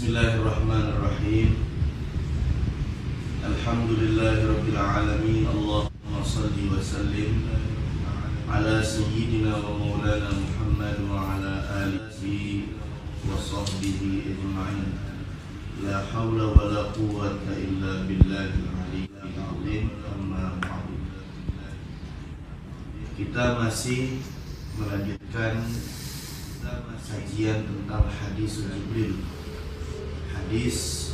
Bismillahirrahmanirrahim. Alhamdulillahirabbil alamin. Allahumma shalli wa sallim ala sayyidina wa maulana Muhammad wa ala alihi wa sahbihi ajma'in. La haula wa la quwwata illa billahil aliyyil azim. Amma ba'du. Kita masih melanjutkan kajian tentang hadis Jibril. Hadis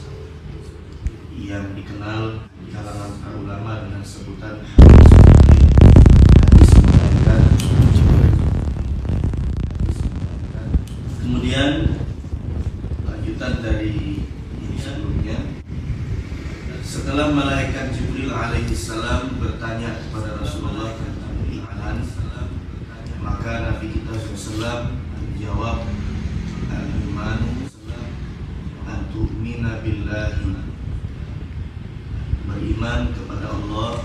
yang dikenal di kalangan para ulama dengan sebutan hadis Jibril. Kemudian lanjutan dari ini sebelumnya, setelah malaikat Jibril alaihissalam bertanya kepada Rasulullah tentang iman, maka Nabi kita SAW menjawab, al-imanu an tu'mina billahi, beriman kepada Allah,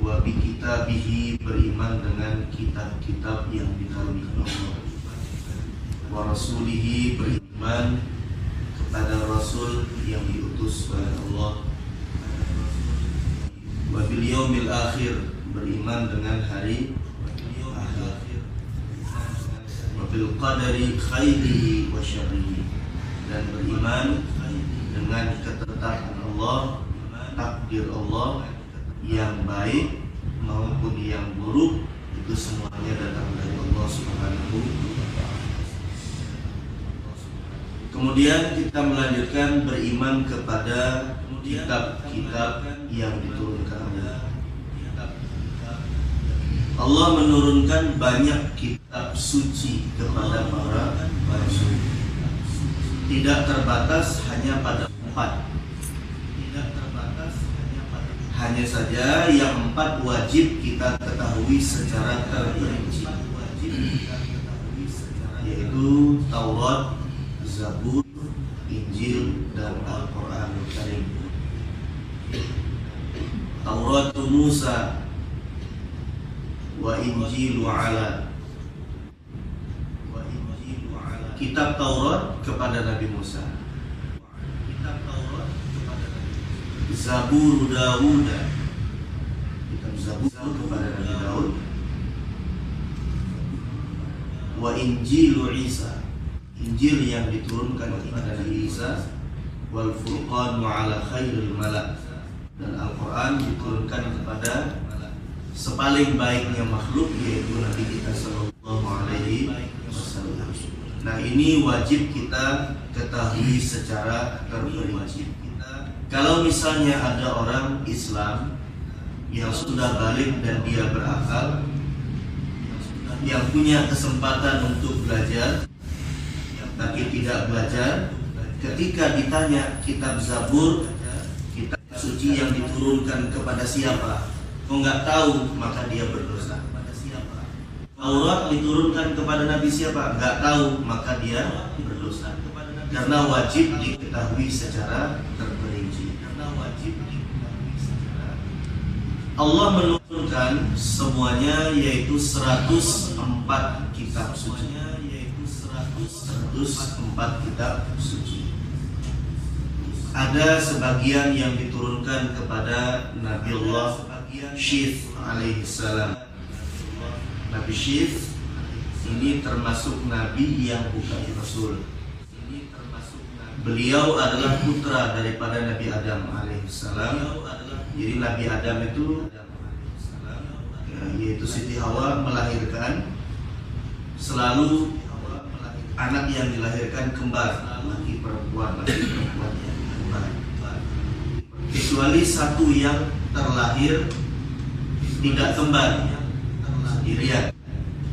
wa bi kitabihi, beriman dengan kitab-kitab yang diturunkan Allah, wa rasulihi, beriman kepada rasul yang diutus oleh Allah, wa bil yaumil akhir, beriman dengan hari akhir, wa bil qadari khairihi wa syarrihi, dan beriman dengan ketetapan Allah, takdir Allah yang baik maupun yang buruk, itu semuanya datang dari Allah Subhanahu wa ta'ala. Kemudian kita melanjutkan beriman kepada kitab-kitab yang diturunkan Allah. Allah menurunkan banyak kitab suci kepada para rasul, tidak terbatas hanya pada 4. Hanya saja yang 4 wajib kita ketahui secara terperinci, yaitu Taurat, Zabur, Injil, dan Al-Quranul Karim. Taurat Musa wa Injilu ala, kitab Taurat kepada Nabi Musa, Zabur Dawud, kitab Zabur kepada Nabi Daud, wa Injilu Isa, Injil yang diturunkan kepada Nabi Isa, wal Furqan ala khairil malak, dan Al-Quran diturunkan kepada sepaling baiknya makhluk, yaitu Nabi kita sallallahu alaihi wasallam. Nah, ini wajib kita ketahui secara terperinci. Kalau misalnya ada orang Islam yang sudah balik dan dia berakal, yang punya kesempatan untuk belajar tapi tidak belajar, ketika ditanya kitab Zabur, kitab suci yang diturunkan kepada siapa, kok nggak tahu, maka dia berdosa. Taurat diturunkan kepada Nabi siapa, nggak tahu, maka dia berdosa. Karena wajib diketahui secara terperinci. Allah menurunkan semuanya, yaitu 104 kitab suci. 104 kitab suci. Ada sebagian yang diturunkan kepada Nabiullah Syith alaihissalam. Nabi Syith ini termasuk nabi yang bukan rasul. Beliau adalah putra daripada Nabi Adam alaihissalam. Jadi Nabi Adam itu yaitu Siti Hawa melahirkan, selalu anak yang dilahirkan kembar, laki perempuan yang kembar. Kecuali satu yang terlahir tidak kembar, sendirian,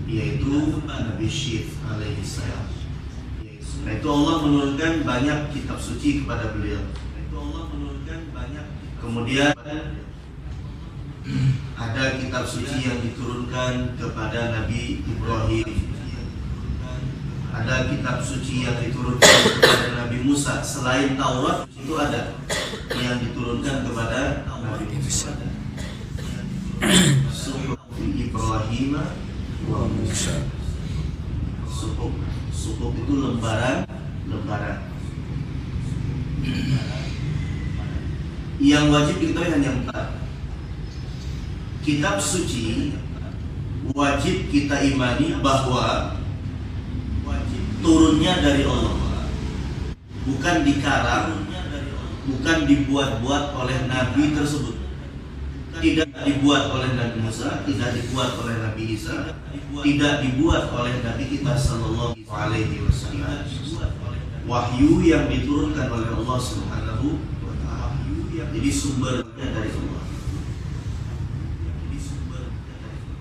yaitu Nabi Syith alaihissalam. Nah, itu Allah menurunkan banyak kitab suci kepada beliau. Kemudian ada kitab suci yang diturunkan kepada Nabi Ibrahim. Ada kitab suci yang diturunkan kepada Nabi Musa. Selain Taurat, itu ada yang diturunkan kepada Nabi Musa. Suhuf Ibrahim wa Musa. suhuf. Suhuf itu lembaran. Yang wajib diketahui hanya 4. Kitab suci wajib kita imani bahwa turunnya dari Allah, bukan dikarang, bukan dibuat-buat oleh Nabi tersebut. Tidak dibuat oleh Nabi Musa, tidak dibuat oleh Nabi Isa, tidak dibuat oleh Nabi kita Sallallahu Alaihi Wasallam. Wahyu yang diturunkan oleh Allah Subhanahu wa Ta'ala. Jadi sumbernya dari Allah.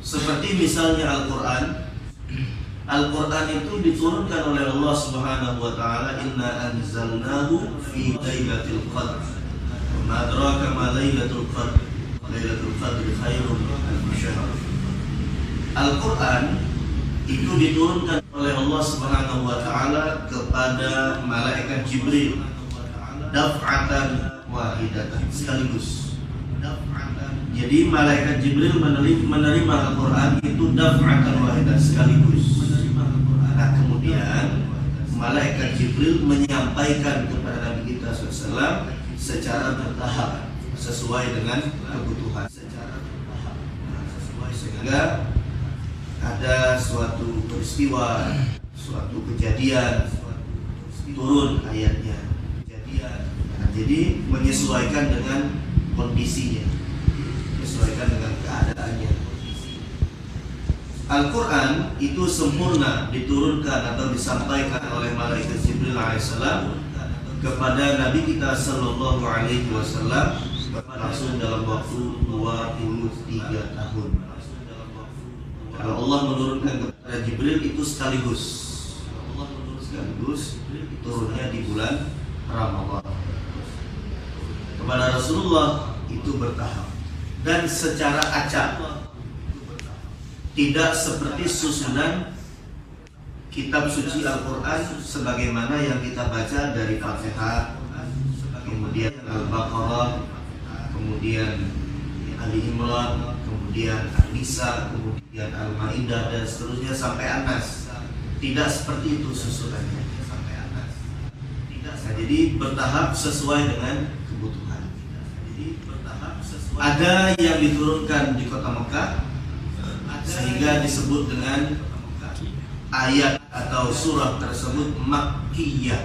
Seperti misalnya Al-Quran. Al-Quran itu diturunkan oleh Allah Subhanahu wa Ta'ala, inna anzalnahu fi lailatul qadr. Ma adraka ma lailatul qadr. Lailatul qadr khairun min alf syahr. Al-Quran itu diturunkan oleh Allah Subhanahu wa Ta'ala kepada malaikat Jibril daf'atan wahidatan, sekaligus. Jadi malaikat Jibril menerima Al-Quran itu daf'atan wahidatan, sekaligus. Nah, kemudian malaikat Jibril menyampaikan kepada Nabi kita SAW secara bertahap, sesuai dengan kebutuhan. Sehingga ada suatu peristiwa, suatu kejadian, turun ayatnya. Nah, jadi menyesuaikan dengan kondisinya, menyesuaikan dengan keadaannya. Al-Quran itu sempurna diturunkan atau disampaikan oleh malaikat Jibril alaihissalam kepada Nabi kita Sallallahu Alaihi Wasallam langsung dalam waktu 23 tahun. Kalau Allah menurunkan kepada Jibril itu sekaligus turunnya di bulan Ramadhan. Kepada Rasulullah itu bertahap dan secara acak, tidak seperti susunan kitab suci Al-Quran sebagaimana yang kita baca dari Fatihah, kemudian Al-Baqarah, kemudian Ali Imran, kemudian An-Nisa, kemudian Al-Maidah, dan seterusnya sampai An-Nas. Tidak seperti itu susunannya. Nah, jadi bertahap sesuai dengan kebutuhan. Ada yang diturunkan di kota Mekah sehingga disebut dengan ayat atau surah tersebut Makkiyah,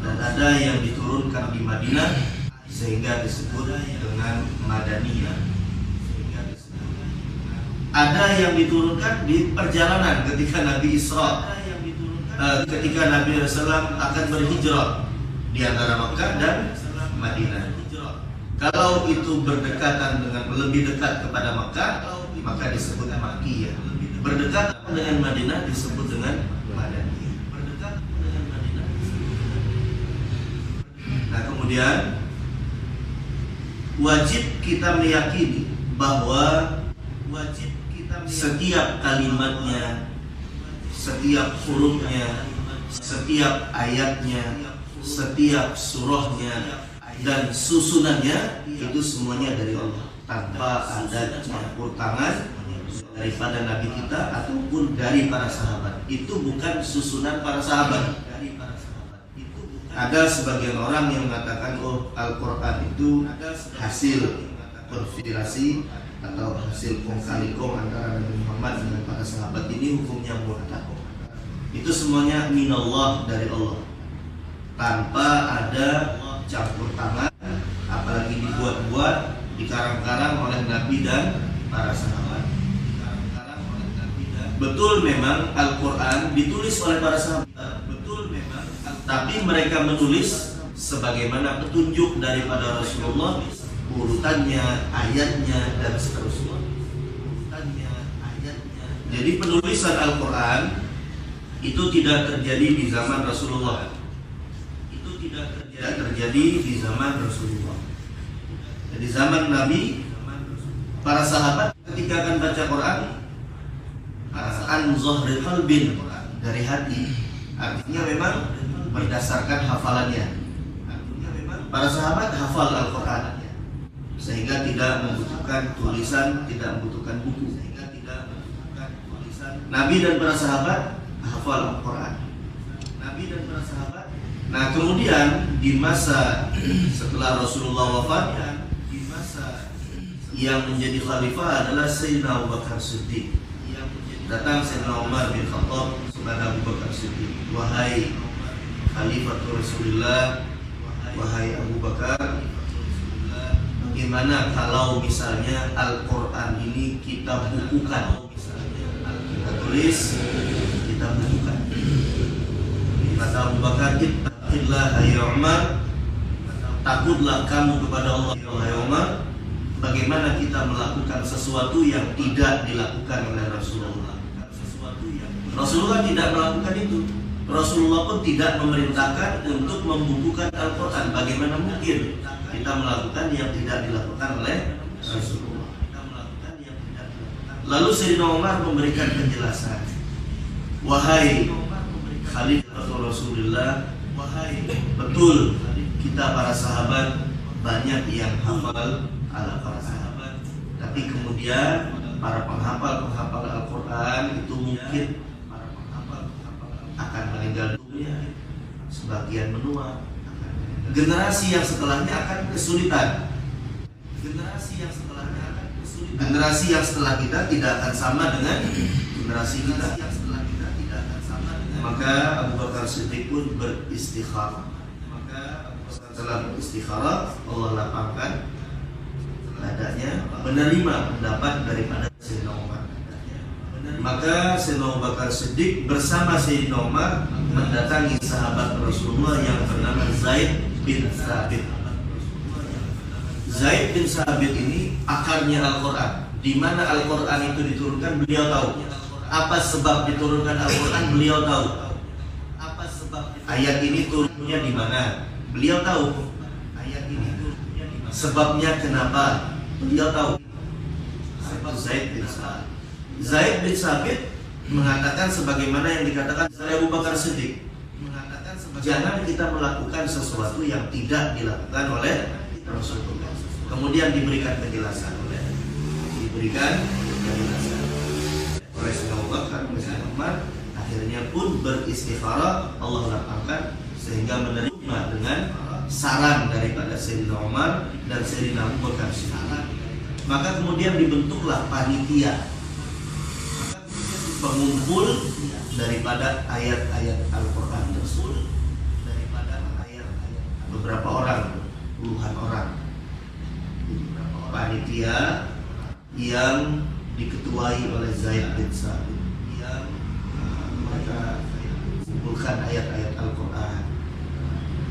dan ada yang diturunkan di Madinah sehingga disebut dengan Madaniyah. Ada yang diturunkan di perjalanan ketika Nabi Isra, ketika Nabi Rasulullah akan berhijrah di antara Makkah dan Madinah. Kalau itu berdekatan dengan lebih dekat kepada Makkah, maka disebut Makkiyah. Berdekatan dengan Madinah disebut dengan Madaniyah. Nah, kemudian wajib kita meyakini bahwa setiap kalimatnya, setiap hurufnya, setiap ayatnya, setiap surahnya, dan susunannya itu semuanya dari Allah, tanpa ada campur tangan daripada Nabi kita ataupun dari para sahabat. Itu bukan susunan para sahabat. Ada sebagian orang yang mengatakan, oh, Al-Quran itu hasil konspirasi atau hasil kong kali kong antara Nabi Muhammad dengan para sahabat, ini hukumnya murtad. Itu semuanya minallah, dari Allah, tanpa ada campur tangan, apalagi dibuat-buat, dikarang-karang oleh Nabi dan para sahabat. Betul memang Al-Quran ditulis oleh para sahabat, betul memang, tapi mereka menulis sebagaimana petunjuk daripada Rasulullah, urutannya, ayatnya, dan seterusnya. Jadi penulisan Al-Quran itu tidak terjadi di zaman Rasulullah. Itu tidak terjadi di zaman Rasulullah. Di zaman Nabi, para sahabat ketika akan baca Quran, an zahri qalbin, dari hati, artinya memang berdasarkan hafalannya. Para sahabat hafal Al-Quran sehingga tidak membutuhkan tulisan, tidak membutuhkan buku. Nabi dan para sahabat hafal Al-Quran. Nabi dan para sahabat. Nah, kemudian di masa setelah Rasulullah wafat, di masa yang menjadi khalifah adalah Sayyidina Abu Bakar Siddiq. Datang Sayyidina Umar bin Khattab kepada Abu Bakar Siddiq, wahai Khalifah Rasulullah, wahai Abu Bakar, bagaimana kalau misalnya Al-Quran ini kita bukukan, kita tulis, kita bukukan. Kata Abu Bakar, ittaqillah ya Umar, takutlah kamu kepada Allah wahai Umar. Bagaimana kita melakukan sesuatu yang tidak dilakukan oleh Rasulullah? Rasulullah tidak melakukan itu. Rasulullah pun tidak memerintahkan untuk membukukan Al-Quran. Bagaimana mungkin kita melakukan yang tidak dilakukan oleh Rasulullah? Lalu Sayyidina Umar memberikan penjelasan, wahai Khalifah Rasulullah, wahai, betul kita para sahabat banyak yang hafal Al-Quran, tapi kemudian para penghafal Al-Quran itu mungkin akan meninggal dunia, sebagian menua. Generasi yang setelahnya akan kesulitan. Generasi yang setelah kita tidak akan sama dengan generasi kita. Maka Abu Bakar Siddiq pun beristikharah. Setelah beristikharah, Allah lapangkan dadanya, menerima pendapat daripada Sayyidina Umar. Maka Sayyidina Abu Bakar Siddiq bersama Sayyidina Umar mendatangi sahabat Rasulullah yang bernama Zaid bin Sabit. Zaid bin Sabit ini akarnya Al-Quran. Di mana Al-Quran itu diturunkan beliau tahu. Apa sebab diturunkan Al-Quran beliau tahu. Apa sebab ayat ini turunnya di mana beliau tahu. Ayat ini turunnya di mana. Sebabnya kenapa beliau tahu. Zaid bin Sabit. Zaid bin Sabit mengatakan sebagaimana yang dikatakan oleh Abu Bakar Siddiq. Jangan kita melakukan sesuatu yang tidak dilakukan oleh Rasulullah. Kemudian diberikan penjelasan oleh Sayyidina Abu Bakar, Sayyidina Umar. Akhirnya pun beristikharah, Allah lapangkan sehingga menerima dengan saran daripada Sayyidina Umar dan Sayyidina Abu Bakar Siddiq. Maka kemudian dibentuklah panitia pengumpul daripada ayat-ayat Al-Quran tersebut, daripada ayat-ayat beberapa orang, puluhan orang. Panitia yang diketuai oleh Zaid bin Sabit, yang mereka kumpulkan ayat-ayat Al-Quran,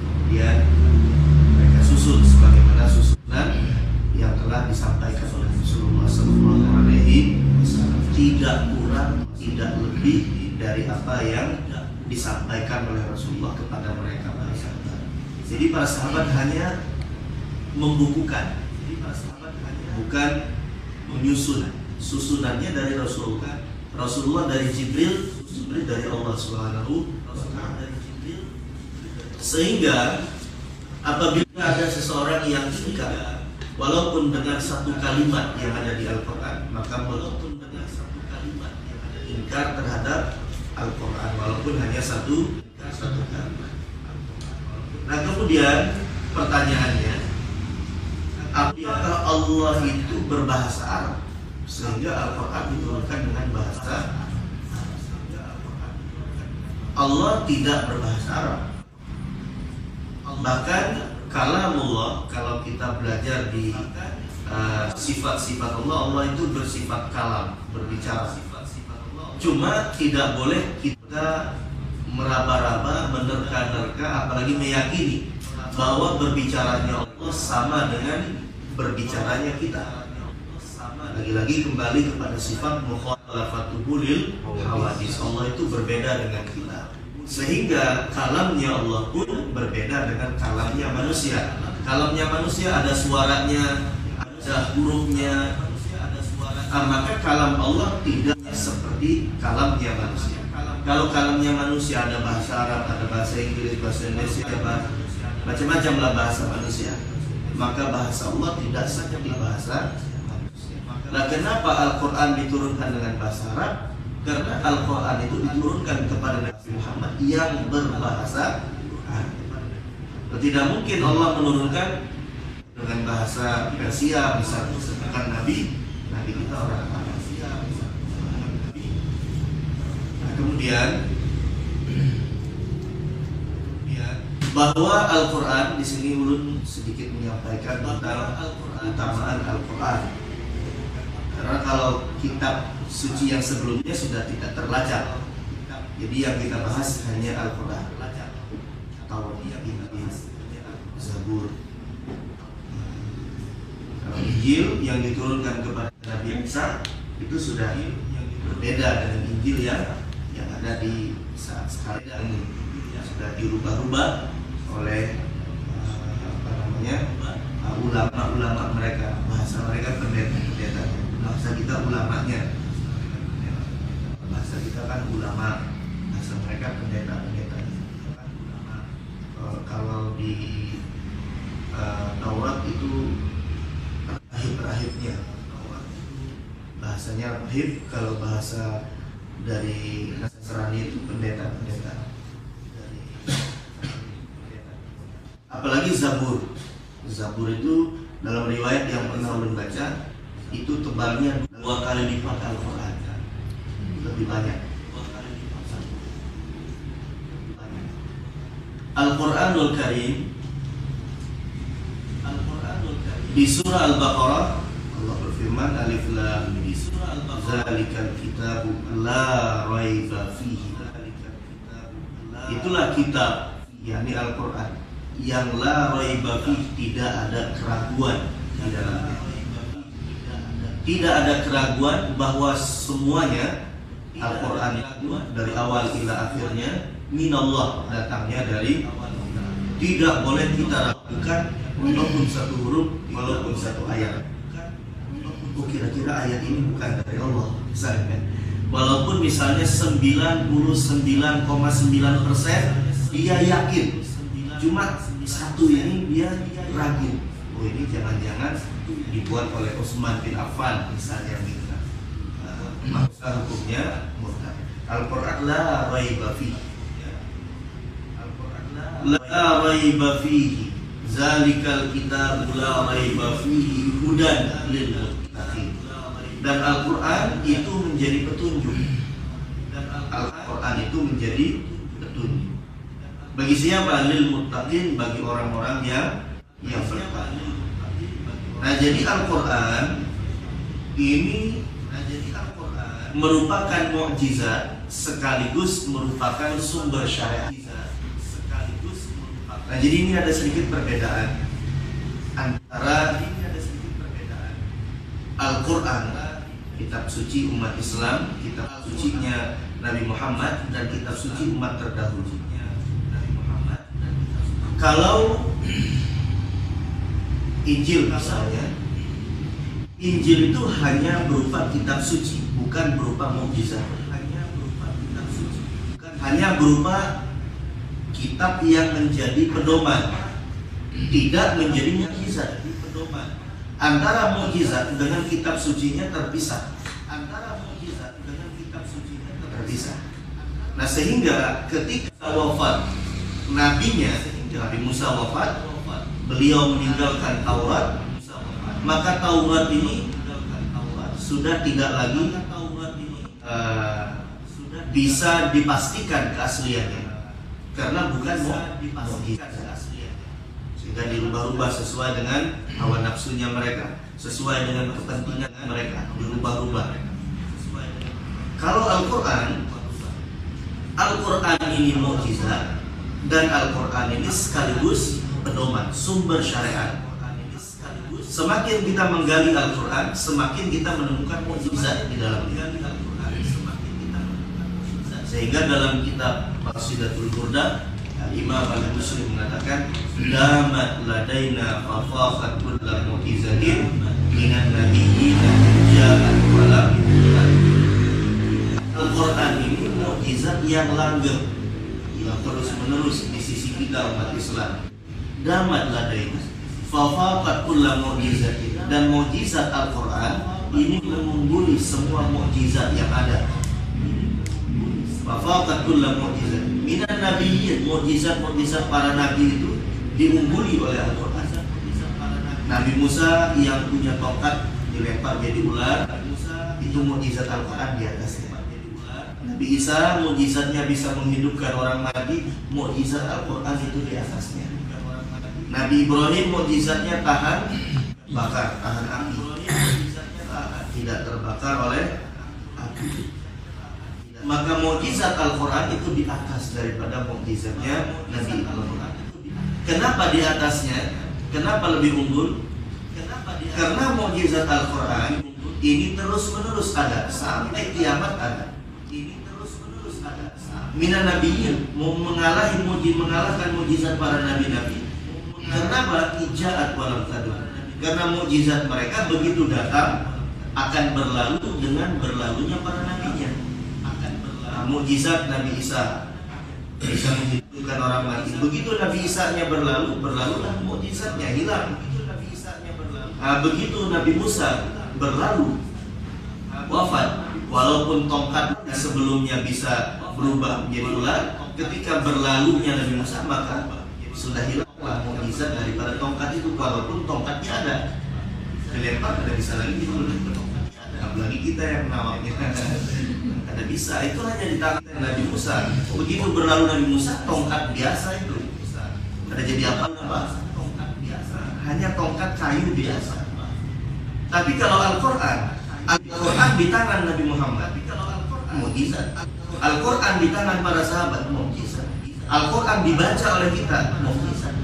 kemudian mereka susun sebagaimana susunan yang telah disampaikan oleh Rasulullah SAW, tidak kurang, tidak lebih dari apa yang disampaikan oleh Rasulullah kepada mereka para sahabat. Jadi para sahabat hanya membukukan, bukan menyusun. Susunannya dari Rasulullah. Rasulullah dari Jibril dari Allah Subhanahu wa Ta'ala. Sehingga apabila ada seseorang yang ingkar, walaupun dengan satu kalimat yang ada di Al-Quran, maka walaupun dengan satu kalimat yang ada ingkar terhadap Al-Quran, walaupun hanya satu kalimat. Nah, kemudian pertanyaannya, apakah Allah itu berbahasa Arab sehingga Al-Quran diturunkan dengan bahasa Arab? Allah tidak berbahasa Arab. Bahkan kalamullah, kalau kita belajar di sifat-sifat Allah, Allah itu bersifat kalam, berbicara. Cuma tidak boleh kita meraba-raba, menerka-nerka, apalagi meyakini bahwa berbicaranya Allah sama dengan berbicaranya kita. Lagi-lagi kembali kepada sifat mukhalafatul lil hawadis. Allah itu berbeda dengan kita, sehingga kalamnya Allah pun berbeda dengan kalamnya manusia. Kalamnya manusia ada suaranya, ada hurufnya, maka kalam Allah tidak seperti kalamnya manusia. Kalau kalamnya manusia ada bahasa Arab, ada bahasa Inggris, bahasa Indonesia, macam-macam lah bahasa manusia, maka bahasa Allah tidak seperti bahasa manusia. Nah, kenapa Al-Quran diturunkan dengan bahasa Arab? Karena Al-Quran itu diturunkan kepada Nabi Muhammad yang berbahasa Arab. Tidak mungkin Allah menurunkan dengan bahasa Persia misalnya, sedangkan Nabi kita orang Persia. Nah, kemudian bahwa Al-Quran di sini ulun sedikit menyampaikan tentang keutamaan Al-Quran. Karena kalau kitab suci yang sebelumnya sudah tidak terlacak, jadi yang kita bahas hanya Al-Quran atau Zabur. Kalau Injil yang diturunkan kepada Nabi Isa itu sudah berbeda dengan Injil yang ada di saat sekarang ini, sudah dirubah-rubah oleh ulama-ulama mereka. Bahasa mereka pendeta, bahasa kita ulamanya. Bahasa kita kan ulama, bahasa mereka pendeta. Kalau di Taurat itu rahib-rahibnya, bahasanya rahib. Kalau bahasa dari Nasrani itu pendeta. Apalagi Zabur itu dalam riwayat yang pernah ulun baca itu tebalnya 2 kali lipat Al-Quran, lebih banyak. Al-Quranul Karim di surah Al-Baqarah Allah berfirman, Alif Lam Mim, Zalikal kitabu la raiba fihi. Itulah kitab, yakni Al-Quran, yang la raiba fihi, tidak ada keraguan di dalamnya. Tidak ada keraguan bahwa semuanya Al-Quran itu dari awal hingga akhirnya minallah, datangnya dari Allah. Tidak boleh kita ragukan walaupun satu huruf, walaupun satu ayat. Oh, kira-kira ayat ini bukan dari Allah misalnya. Walaupun misalnya 99,9% dia yakin, cuma satu ini dia ragu. Oh, ini jangan-jangan dibuat oleh Utsman bin Affan misalnya gitu. Maka hukumnya murtad. Al-Quran la raiba fihi, la raiba fihi, zalikal kitab la raiba fihi hudan lil muttaqin. Dan Al-Quran itu menjadi petunjuk. Al-Quran itu menjadi petunjuk bagi siapa? Lil muttaqin, bagi orang-orang yang bertakwa. Nah, jadi Al-Quran ini merupakan mukjizat sekaligus merupakan sumber syariat. Nah, jadi ini ada sedikit perbedaan antara Al-Quran, kitab suci umat Islam, kitab sucinya Nabi Muhammad, dan kitab suci umat terdahulu. Kalau Injil misalnya, Injil itu hanya berupa kitab suci, bukan berupa mukjizat. Hanya berupa kitab yang menjadi pedoman, tidak menjadi mukjizat. Antara mukjizat dengan kitab sucinya terpisah. Nah, sehingga ketika wafat nabinya, Nabi Musa wafat, beliau meninggalkan Taurat, maka Taurat ini sudah tidak lagi bisa dipastikan keasliannya, karena bukan mukjizat, sehingga dirubah-rubah sesuai dengan hawa nafsunya mereka, sesuai dengan kepentingan mereka, dirubah-rubah. Kalau Al-Quran ini mukjizat, dan Al-Quran ini sekaligus pedoman, sumber syariat. Semakin kita menggali Al-Quran, semakin kita menemukan mukjizat di dalamnya. Sehingga dalam kitab Qasidatul Burdah, Imam Al-Busiri mengatakan, damat ladaina fafaqat kulla mu'jizatin minan nabiyyina ja'at walam. Al-Quran ini mukjizat yang langgeng, yang terus-menerus di sisi kita umat Islam. Damat ladaina fafaqat kulla mu'jizatin, dan mukjizat Al-Quran ini mengungguli semua mukjizat yang ada. Fafaqat kulla mu'jizat minan nabiyyin. Mukjizat para nabi itu diungguli oleh Al-Qur'an. Nabi Musa yang punya tongkat dilempar jadi ular, itu mukjizat Al-Qur'an di atasnya. Nabi Isa mukjizatnya bisa menghidupkan orang mati, mukjizat Al-Qur'an itu di atasnya. Nabi Ibrahim mukjizatnya tahan bakar, tahan api, tidak terbakar oleh api. Maka mukjizat Al-Qur'an itu di atas daripada mukjizatnya Nabi Ibrahim. Kenapa di atasnya? Kenapa lebih unggul? Karena mukjizat Al-Qur'an ini terus-menerus ada sampai kiamat ada. Minan nabiyyin, mengalahkan mukjizat para nabi-nabi. Kenapa? Ijaat walam tadun. Karena mukjizat mereka begitu datang akan berlalu dengan berlalunya para nabinya. Mukjizat Nabi Isa bisa menghidupkan orang mati. Begitu Nabi Isa-nya berlalulah mukjizatnya hilang. Begitu Nabi Musa berlalu, wafat. Walaupun tongkat sebelumnya bisa berubah menjadi ular, ketika berlalunya Nabi Musa maka sudah hilanglah mukjizat daripada tongkat itu. Walaupun tongkatnya ada, dilempar tidak bisa lagi diulur. Apalagi kita yang nawaknya ada bisa, itu hanya di tangan Nabi Musa. Begitu berlalu Nabi Musa, tongkat biasa itu ada jadi apa? Tongkat biasa, hanya tongkat kayu biasa. Tapi kalau Al-Qur'an di tangan Nabi Muhammad, mukjizat. Al-Qur'an di tangan para sahabat, mukjizat. Al-Qur'an dibaca oleh kita, mukjizat.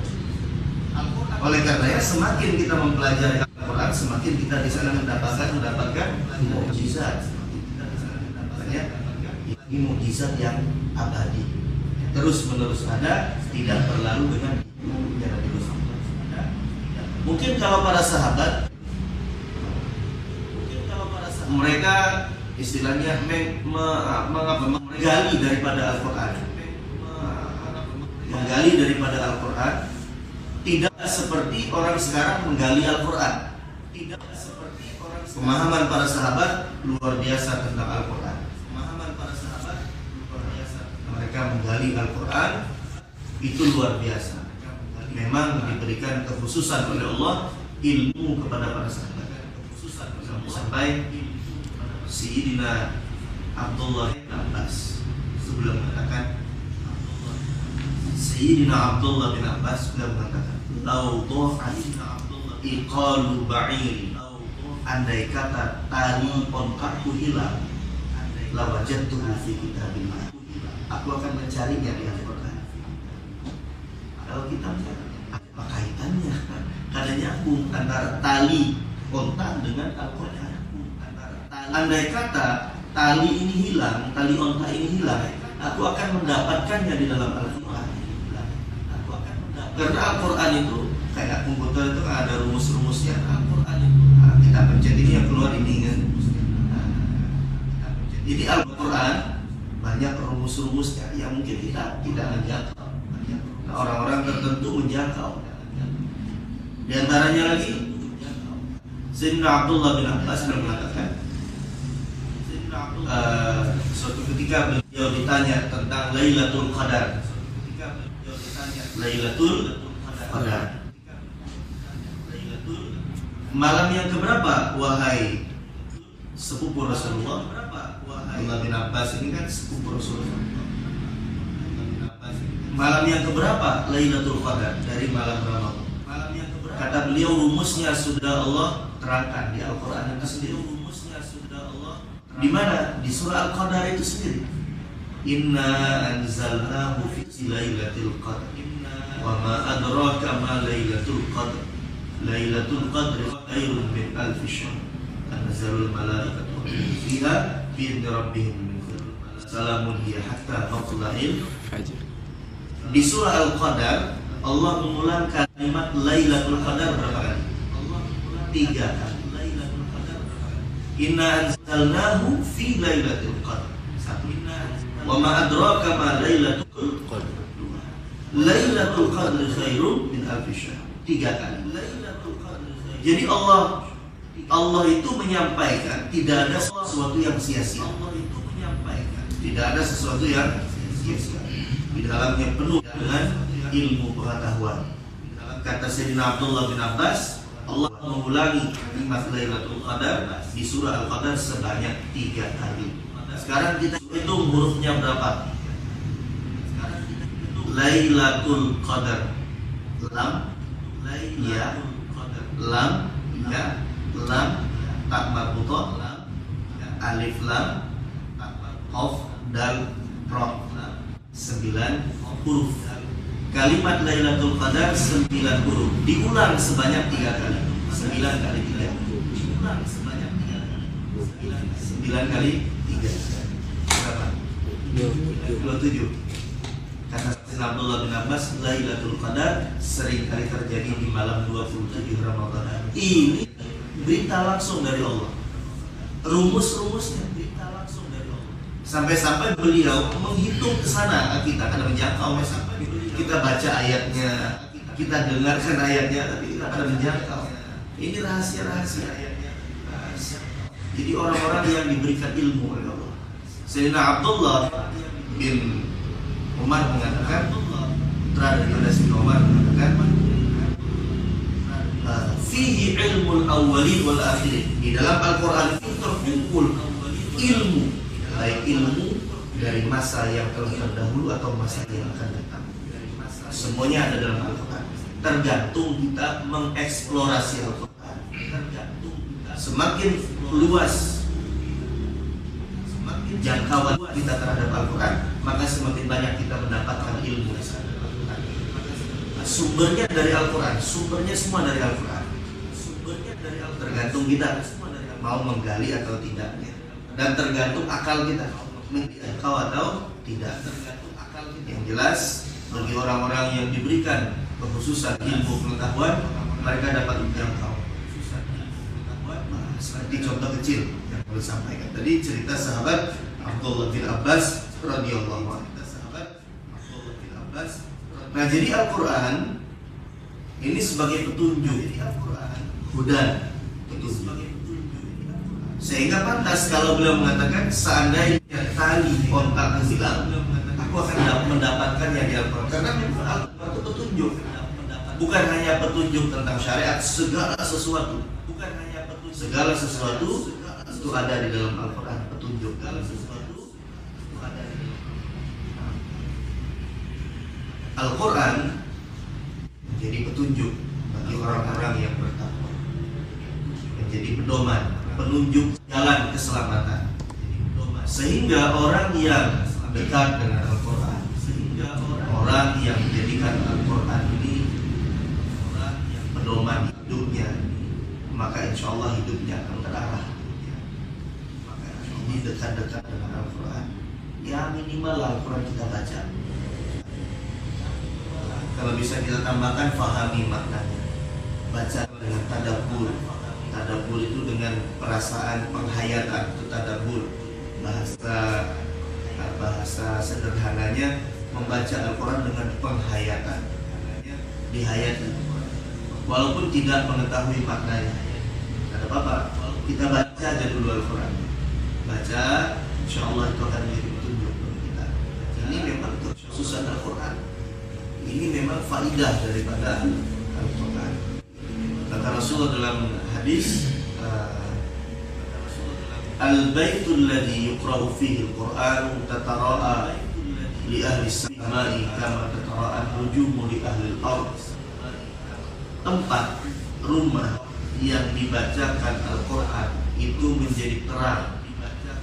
Oleh karenanya semakin kita mempelajari Al-Qur'an, semakin kita di sana mendapatkan mukjizat. Ini mukjizat yang abadi, terus menerus ada, tidak berlalu dengan terus. Mungkin kalau para sahabat mereka istilahnya menggali daripada Al-Qur'an, tidak seperti orang sekarang menggali Al-Qur'an. Pemahaman para sahabat luar biasa tentang Al-Qur'an. Mereka menggali Al-Qur'an itu luar biasa. Memang diberikan kekhususan oleh Allah ilmu kepada para sahabat. Sampai Sayyidina Abdullah bin Abbas sebelum mengatakan, Sayyidina Abdullah bin Abbas sudah mengatakan, "Lau dha'at iqalu ba'iri." Andai kata tali ontakku hilang, la wajadtuhu fi kitabillah. Aku akan mencarinya di Al-Qur'an. Kalau kita apa kaitannya? Karena nyambung antara tali ontak dengan Al-Qur'an. Andai kata tali ini hilang, tali ontak ini hilang, aku akan mendapatkannya di dalam Al-Qur'an. Karena Al-Qur'an itu kayak komputer itu kan ada rumus-rumusnya. Al-Qur'an itu kita pencet ini yang keluar ini kan. Jadi Al-Qur'an banyak rumus-rumusnya yang mungkin kita tidak menjangkau. Orang-orang tertentu menjangkau. Di antaranya lagi Sayyidina Abdullah bin Abbas mengatakan, suatu ketika beliau ditanya tentang Lailatul Qadar. Lailatul Qadar, malam yang keberapa wahai sepupu Rasulullah? Abdullah bin Abbas ini kan sepupu Rasulullah. Malam yang keberapa Lailatul Qadar dari malam Ramadan? Kata beliau, rumusnya sudah Allah terangkan di Al-Qur'an itu sendiri. Di mana? Di surah Al-Qadar itu sendiri. Inna anzalnahu fi lailatul qadr. Wa ma adraka ma lailatul qadr. Lailatul qadr khairun min alf syahr. Tanzalul malaikatu fiha bi rabbihim min kulli salamun hiya hatta matla'il fajr. Di surah Al-Qadar Allah mengulang kalimat Lailatul Qadar berapa kali? 3 kali. Inna anzalnahu fi lailatul qadr. 1. Wa ma adraka ma lailatul qadr. Lailatul qadr khairun min alf syahr. 3 kali. Jadi Allah itu menyampaikan tidak ada sesuatu yang sia-sia. Tidak ada sesuatu yang sia-sia. Di dalamnya penuh dengan ilmu pengetahuan. Kata Sayyidina Abdullah bin Abbas, Allah mengulangi kalimat Lailatul Qadar di surah Al-Qadar sebanyak 3 kali. Sekarang kita hitung hurufnya berapa? Lailatul Qadar. Lam, ya, lam, ya, lam, tak marbutoh, alif lam, qaf, dal, ra. 9 huruf. Kalimat Lailatul Qadar 9 huruf. Diulang sebanyak 3 kali. 9 kali 3. Diulang sebanyak 3 kali. 9 kali 3. Berapa? 27. Kata Sayyidina Abdullah bin Abbas, Lailatul Qadar sering kali terjadi di malam 27 Ramadan. Ini berita langsung dari Allah. Rumus-rumusnya berita langsung dari Allah. Sampai-sampai beliau menghitung ke sana, kita akan menjangkau. Kita baca ayatnya, kita dengarkan ayatnya, tapi kita akan menjangkau. Ini rahasia-rahasia. Jadi orang-orang yang diberikan ilmu oleh Allah. Sayyidina Abdullah bin Umar mengatakan, daripada Sayyidina Umar mengatakan, fihi ilmul awwalin wal akhirin. Di dalam Al-Quran itu terkumpul ilmu, baik ilmu dari masa yang telah terdahulu atau masa yang akan datang. Semuanya ada dalam Al-Quran. Tergantung kita mengeksplorasi Al-Quran. Semakin luas, semakin jangkauan kita terhadap Al-Quran, maka semakin banyak kita mendapatkan ilmu di sana. Sumbernya dari Al-Quran, sumbernya semua dari Al-Quran. Tergantung kita mau menggali atau tidaknya, dan tergantung akal kita menjangkau atau tidak. Yang jelas, bagi orang-orang yang diberikan kekhususan ilmu pengetahuan, mereka dapat menjangkau. Seperti contoh kecil yang perlu sampaikan tadi, cerita sahabat Abdullah bin Abbas radhiyallahu anhu. Nah, jadi Al-Quran ini sebagai petunjuk, hudan, petunjuk. Sehingga pantas kalau beliau mengatakan, seandainya tali kontak hilang, aku akan mendapatkannya di Al-Quran. Karena memang Al-Quran itu petunjuk, bukan hanya petunjuk tentang syariat, segala sesuatu. Segala sesuatu itu ada di dalam Al-Quran, petunjuk. Segala sesuatu itu ada di dalam Al-Quran. Menjadi petunjuk bagi orang-orang yang bertakwa, menjadi pedoman, penunjuk jalan keselamatan. Sehingga orang yang dekat dengan Al-Quran, orang yang menjadikan Al-Quran ini pedoman hidupnya, maka insya Allah hidupnya akan terarah. Maka ini dekat-dekat dengan Al-Quran. Ya minimal Al-Quran kita baca. Kalau bisa kita tambahkan, fahami maknanya. Baca dengan tadabbur. Tadabbur itu dengan perasaan, penghayatan, itu tadabbur. Bahasa sederhananya, membaca Al-Quran dengan penghayatan. Dihayati. Walaupun tidak mengetahui maknanya, tidak apa-apa. Kita baca aja dulu Al-Quran. Baca, insya Allah itu akan menjadi petunjuk bagi kita. Ini memang kekhususan Al-Quran. Ini memang faidah daripada Al-Quran. Kata Rasulullah dalam hadis, al-baitul ladzi yuqra'u fihi al-Qur'an tatara'a li ahli as-sama'i kama tatara'a an-nujumu li ahli al-ard. Tempat rumah yang dibacakan Al-Quran itu menjadi terang,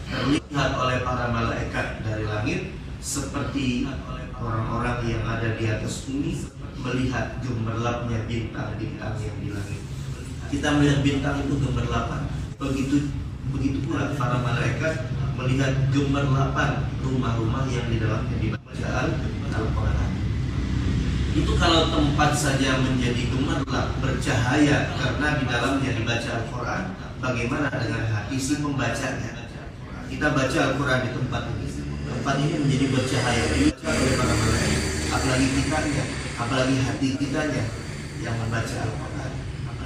terlihat oleh para malaikat dari langit, seperti orang-orang yang ada di atas bumi melihat gemerlapnya bintang-bintang yang di langit. Kita melihat bintang itu gemerlapan. Begitu pula para malaikat melihat gemerlapan rumah-rumah yang di dalamnya dibaca Al-Quran. Itu kalau tempat saja menjadi gemerlap, bercahaya karena di dalamnya dibaca Al-Quran, bagaimana dengan hati si pembacanya? Kita baca Al-Quran di tempat ini. Tempat ini menjadi bercahaya, dibaca oleh para malaikat. Apalagi kitanya, apalagi hati kitanya yang membaca Al-Quran.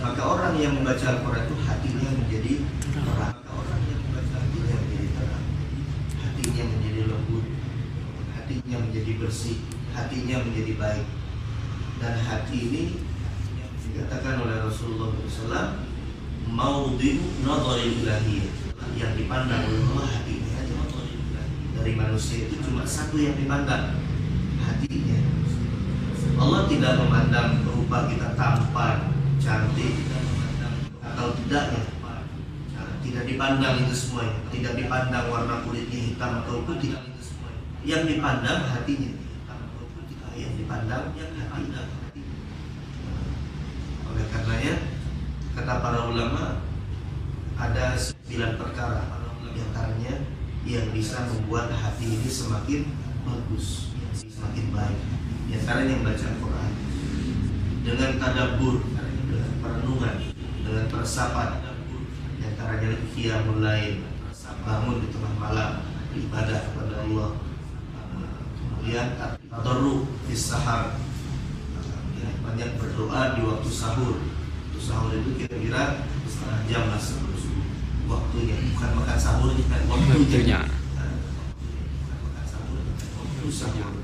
Maka orang yang membaca Al-Quran itu hatinya menjadi terang. Hatinya menjadi terang. Hatinya menjadi lembut. menjadi bersih, hatinya menjadi baik. Dan hati ini dikatakan oleh Rasulullah SAW maudhi'u nadharil ilahiyah, yang dipandang oleh Allah hatinya aja. Dari manusia itu cuma satu yang dipandang, hatinya. Allah tidak memandang rupa kita tampan, cantik atau tidaknya. Tidak dipandang itu semuanya. Tidak dipandang warna kulitnya hitam atau putih. Yang dipandang hatinya. Yang dipandang hatinya. Oleh karenanya, kata para ulama, ada 9 perkara di antaranya yang bisa membuat hati ini semakin bagus, semakin baik. Di antaranya membaca Al-Quran dengan tadabbur, dengan perenungan, dengan peresapan. Di antaranya qiyamul lail, bangun di tengah malam ibadah kepada Allah. Kemudian tadarru fis sahar, banyak berdoa di waktu sahur. Waktu sahur itu kira-kira setengah jam lah sebelum subuh. Waktunya, bukan makan sahur, kan waktunya. Makan sahur, waktu sahur.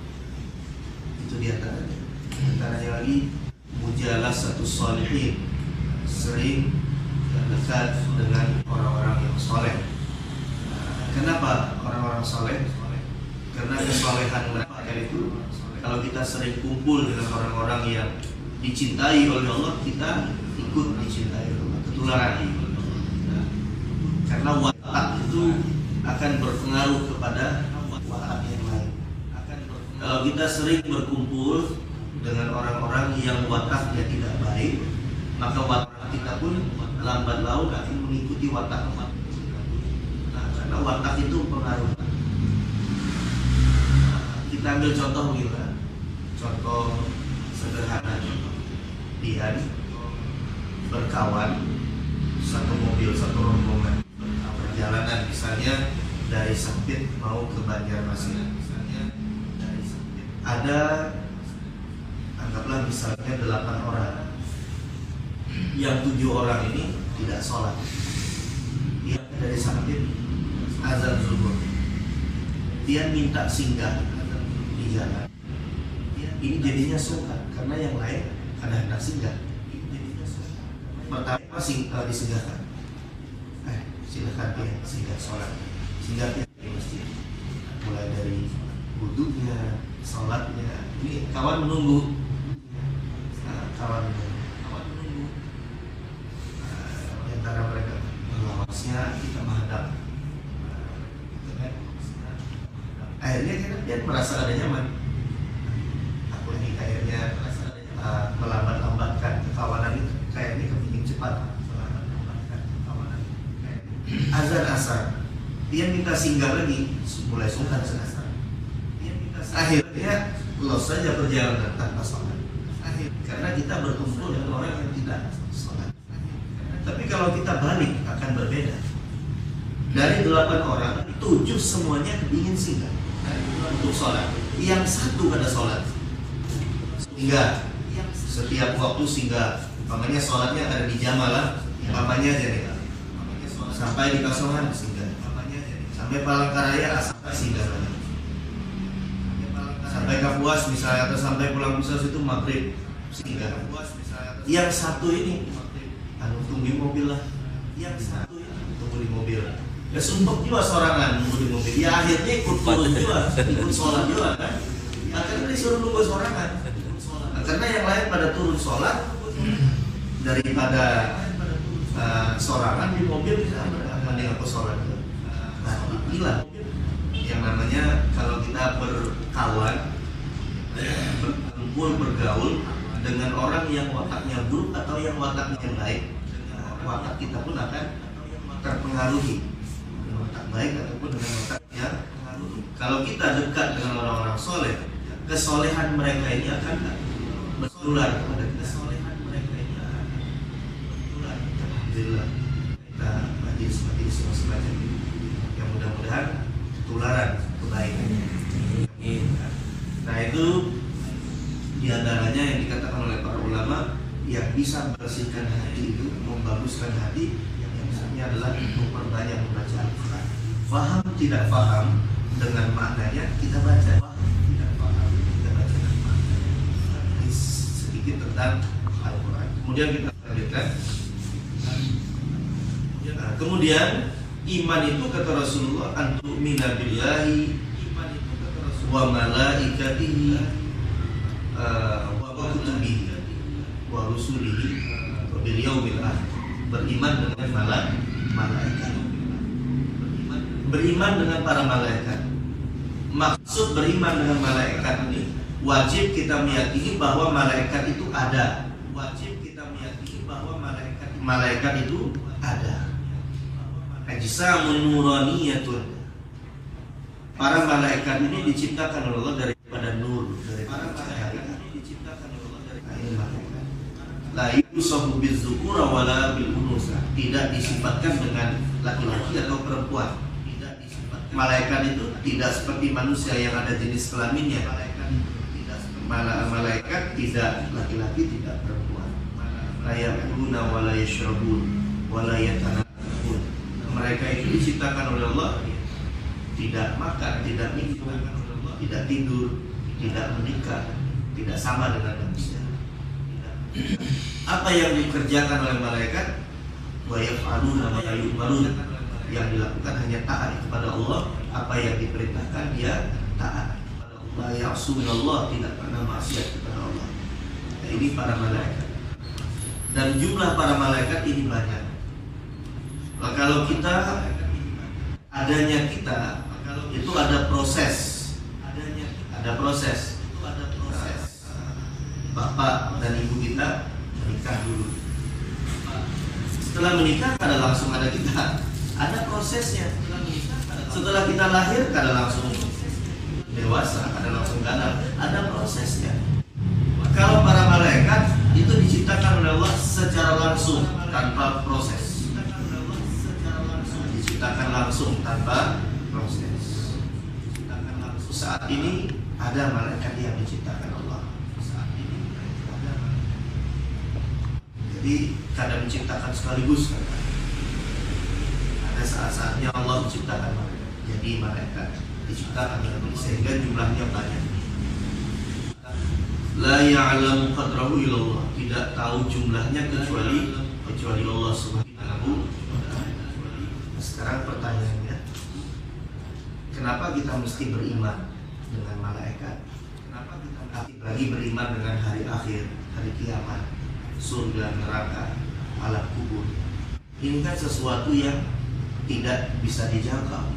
Itu di antaranya. Antaranya lagi mujalasatus sholihin, sering dekat dengan orang-orang yang soleh. Kenapa orang-orang soleh? Karena kesolehan mereka itu, kalau kita sering kumpul dengan orang-orang yang dicintai oleh Allah, kita ikut dicintai oleh Allah, ketularan. Karena watak itu akan berpengaruh kepada watak yang lain. Kalau kita sering berkumpul dengan orang-orang yang wataknya tidak baik, maka watak kita pun lambat laun akan mengikuti watak. Karena watak itu pengaruh. Kita ambil contoh gitu, contoh sederhana. Dia berkawan satu mobil, satu rombongan perjalanan, misalnya dari Sampit mau ke Banjarmasin. Ada, anggaplah misalnya 8 orang. Yang 7 orang ini tidak sholat. Dia dari Sampit azan zuhur, dia minta singgah di jalan. Ini jadinya suka karena yang lain ada hendak singgah. Pertama disinggahkan, silakan dia singgah sholat, singgah di masjid. Mulai dari wudhunya, sholatnya. Ini kawan menunggu, kawan menunggu. Di antara mereka melawasnya kita menghadap. Akhirnya dia merasa ada nyaman. Aku ini kayaknya melambat-lambatkan kekawanan itu, kayaknya kepingin cepat. Azan asar, dia minta singgah lagi, mulai sungkan asar. Akhirnya los saja perjalanan tanpa sholat. Karena kita berkumpul dengan orang yang tidak sholat. Tapi kalau kita balik akan berbeda. Dari 8 orang, 7 semuanya kepingin singgah untuk sholat. Yang 1 kada sholat. Singgah setiap waktu singgah. Makanya sholatnya ada di Jamalah, umpamanya aja nih. Sampai di Kasongan singgah. Sampai Palangkaraya singgah lagi. Sampai Kapuas misalnya, atau sampai Pulang Pisau itu maghrib singgah. Yang 1 ini tunggu di mobil lah. Yang 1 tunggu di mobil. Ya sumpah juga sorangan nunggu di mobil. Ya akhirnya ikut turun juga, ikut sholat juga kan. Akhirnya disuruh nunggu sorangan. Karena yang lain pada turun sholat, daripada sorangan di mobil bisa mending aku sholat. Nah inilah yang namanya kalau kita berkawan, berkumpul, bergaul dengan orang yang wataknya buruk atau yang wataknya baik, watak kita pun akan terpengaruhi dengan watak baik ataupun dengan watak yang pengaruhi. Kalau kita dekat dengan orang-orang soleh, kesolehan mereka ini akan bertular kepada kita. Alhamdulillah, kita majlis-majlis semacam ini yang mudah-mudahan tularan kebaikannya. Nah itu diantaranya yang dikatakan oleh para ulama, yang bisa membersihkan hati itu, membaguskan hati, yang misalnya adalah memperbanyak membaca Al-Quran. Faham tidak faham dengan maknanya kita baca. Faham tidak faham Kemudian kita lanjutkan. Kemudian iman itu kata Rasulullah antu'mina billahi wa malaikatihi wa kutubihi wa rusulihi wa bil yaumil akhir. Beriman dengan malaikat. Beriman dengan para malaikat. Maksud beriman dengan malaikat ini wajib kita meyakini bahwa malaikat itu ada. Wajib kita meyakini bahwa malaikat itu ada. Ajsamun nuraniyatun. Para malaikat ini diciptakan oleh Allah daripada nur, daripada cahaya. La yusafu bizzukura wala bil unusa. Tidak disifatkan dengan laki-laki atau perempuan. Malaikat itu tidak seperti manusia yang ada jenis kelaminnya. Malaikat tidak laki-laki, tidak perempuan. La ya'kuluna wala yashrabun wala yatanafun. Mereka itu diciptakan oleh Allah tidak makan, tidak minum, tidak tidur, tidak menikah, tidak sama dengan manusia. Apa yang dikerjakan oleh malaikat? Wa yaf'aluna ma yu'marun. Yang dilakukan hanya taat kepada Allah. Apa yang diperintahkan dia taat. La ya'sunallah, tidak pernah maksiat kepada Allah. Nah, ini para malaikat. Dan jumlah para malaikat ini banyak. Nah, kalau kita adanya kita itu ada proses. Ada proses. Bapak dan ibu kita menikah dulu. Setelah menikah kada langsung ada kita. Ada prosesnya. Setelah kita lahir kada langsung dewasa, kada langsung ganas. Ada prosesnya. Kalau para malaikat itu diciptakan oleh Allah secara langsung tanpa proses. Diciptakan langsung tanpa proses. Saat ini ada malaikat yang diciptakan Allah. Jadi kadang menciptakan sekaligus kan? Ada saat-saatnya Allah menciptakan malaikat. Jadi malaikat diciptakan sehingga jumlahnya banyak. La ya'lamu qadrahu illallah. Tidak tahu jumlahnya kecuali Allah Subhanahu wa ta'ala. Sekarang pertanyaannya, kenapa kita mesti beriman dengan malaikat? Kenapa kita lagi beriman dengan hari akhir, hari kiamat, surga, neraka, alam kubur? Ini kan sesuatu yang tidak bisa dijangkau.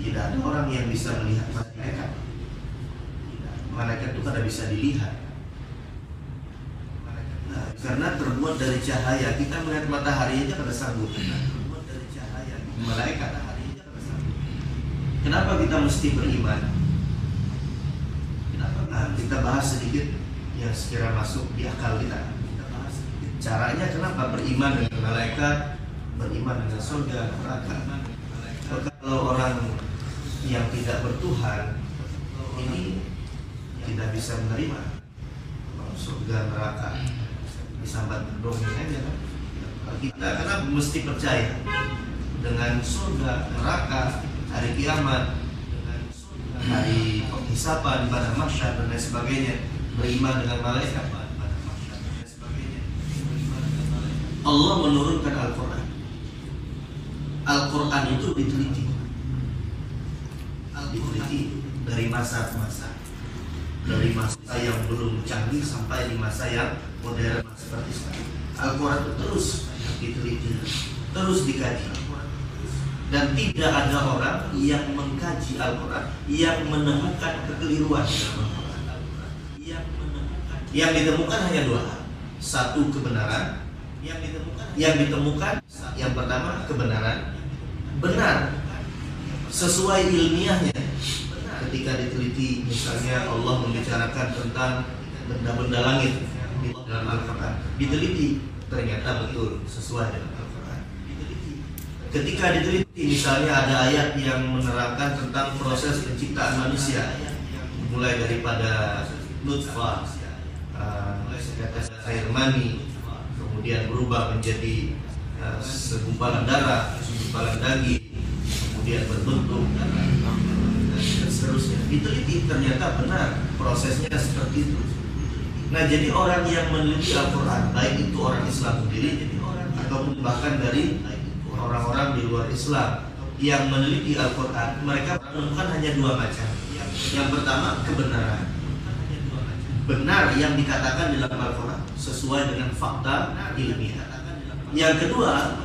Tidak ada orang yang bisa melihat malaikat. Malaikat itu kada bisa dilihat. Nah, karena terbuat dari cahaya. Kita melihat matahari aja kada sanggup. Terbuat dari cahaya. Malaikat hari aja kada sanggup. Kenapa kita mesti beriman? Kenapa? Nah, kita bahas sedikit yang sekira masuk di akal kita. Kita bahas sedikit. Caranya kenapa beriman dengan malaikat, beriman dengan surga, neraka. Kalau orang yang tidak bertuhan ini tidak bisa menerima surga, neraka, disambat dongeng aja kan. Kita karena mesti percaya dengan surga, neraka, hari kiamat, hari penghisapan pada mahsyar dan lain sebagainya, beriman dengan malaikat. Allah menurunkan Al-Quran. Al-Quran itu diteliti dari masa ke masa, dari masa yang belum canggih sampai di masa yang modern seperti sekarang. Al-Quran itu terus diteliti, terus dikaji, dan tidak ada orang yang mengkaji Al-Quran yang menemukan kekeliruan dalam Al-Quran. Yang ditemukan hanya dua hal. Satu, kebenaran. Yang ditemukan yang pertama, kebenaran, benar sesuai ilmiahnya. Ketika diteliti, misalnya Allah membicarakan tentang benda-benda langit dalam Al-Quran, diteliti, ternyata betul sesuai dengan Al-Quran. Ketika diteliti, misalnya ada ayat yang menerangkan tentang proses penciptaan manusia, mulai daripada nutfah, setetes air mani, kemudian berubah menjadi segumpalan darah, segumpalan daging, kemudian berbentuk dan seterusnya. Diteliti, ternyata benar prosesnya seperti itu. Nah, jadi orang yang meneliti Al-Quran, baik itu orang Islam sendiri ataupun bahkan dari orang-orang di luar Islam yang meneliti Al-Quran, mereka menemukan hanya dua macam. Yang pertama, kebenaran. Benar yang dikatakan dalam Al-Quran sesuai dengan fakta ilmiah. Yang kedua,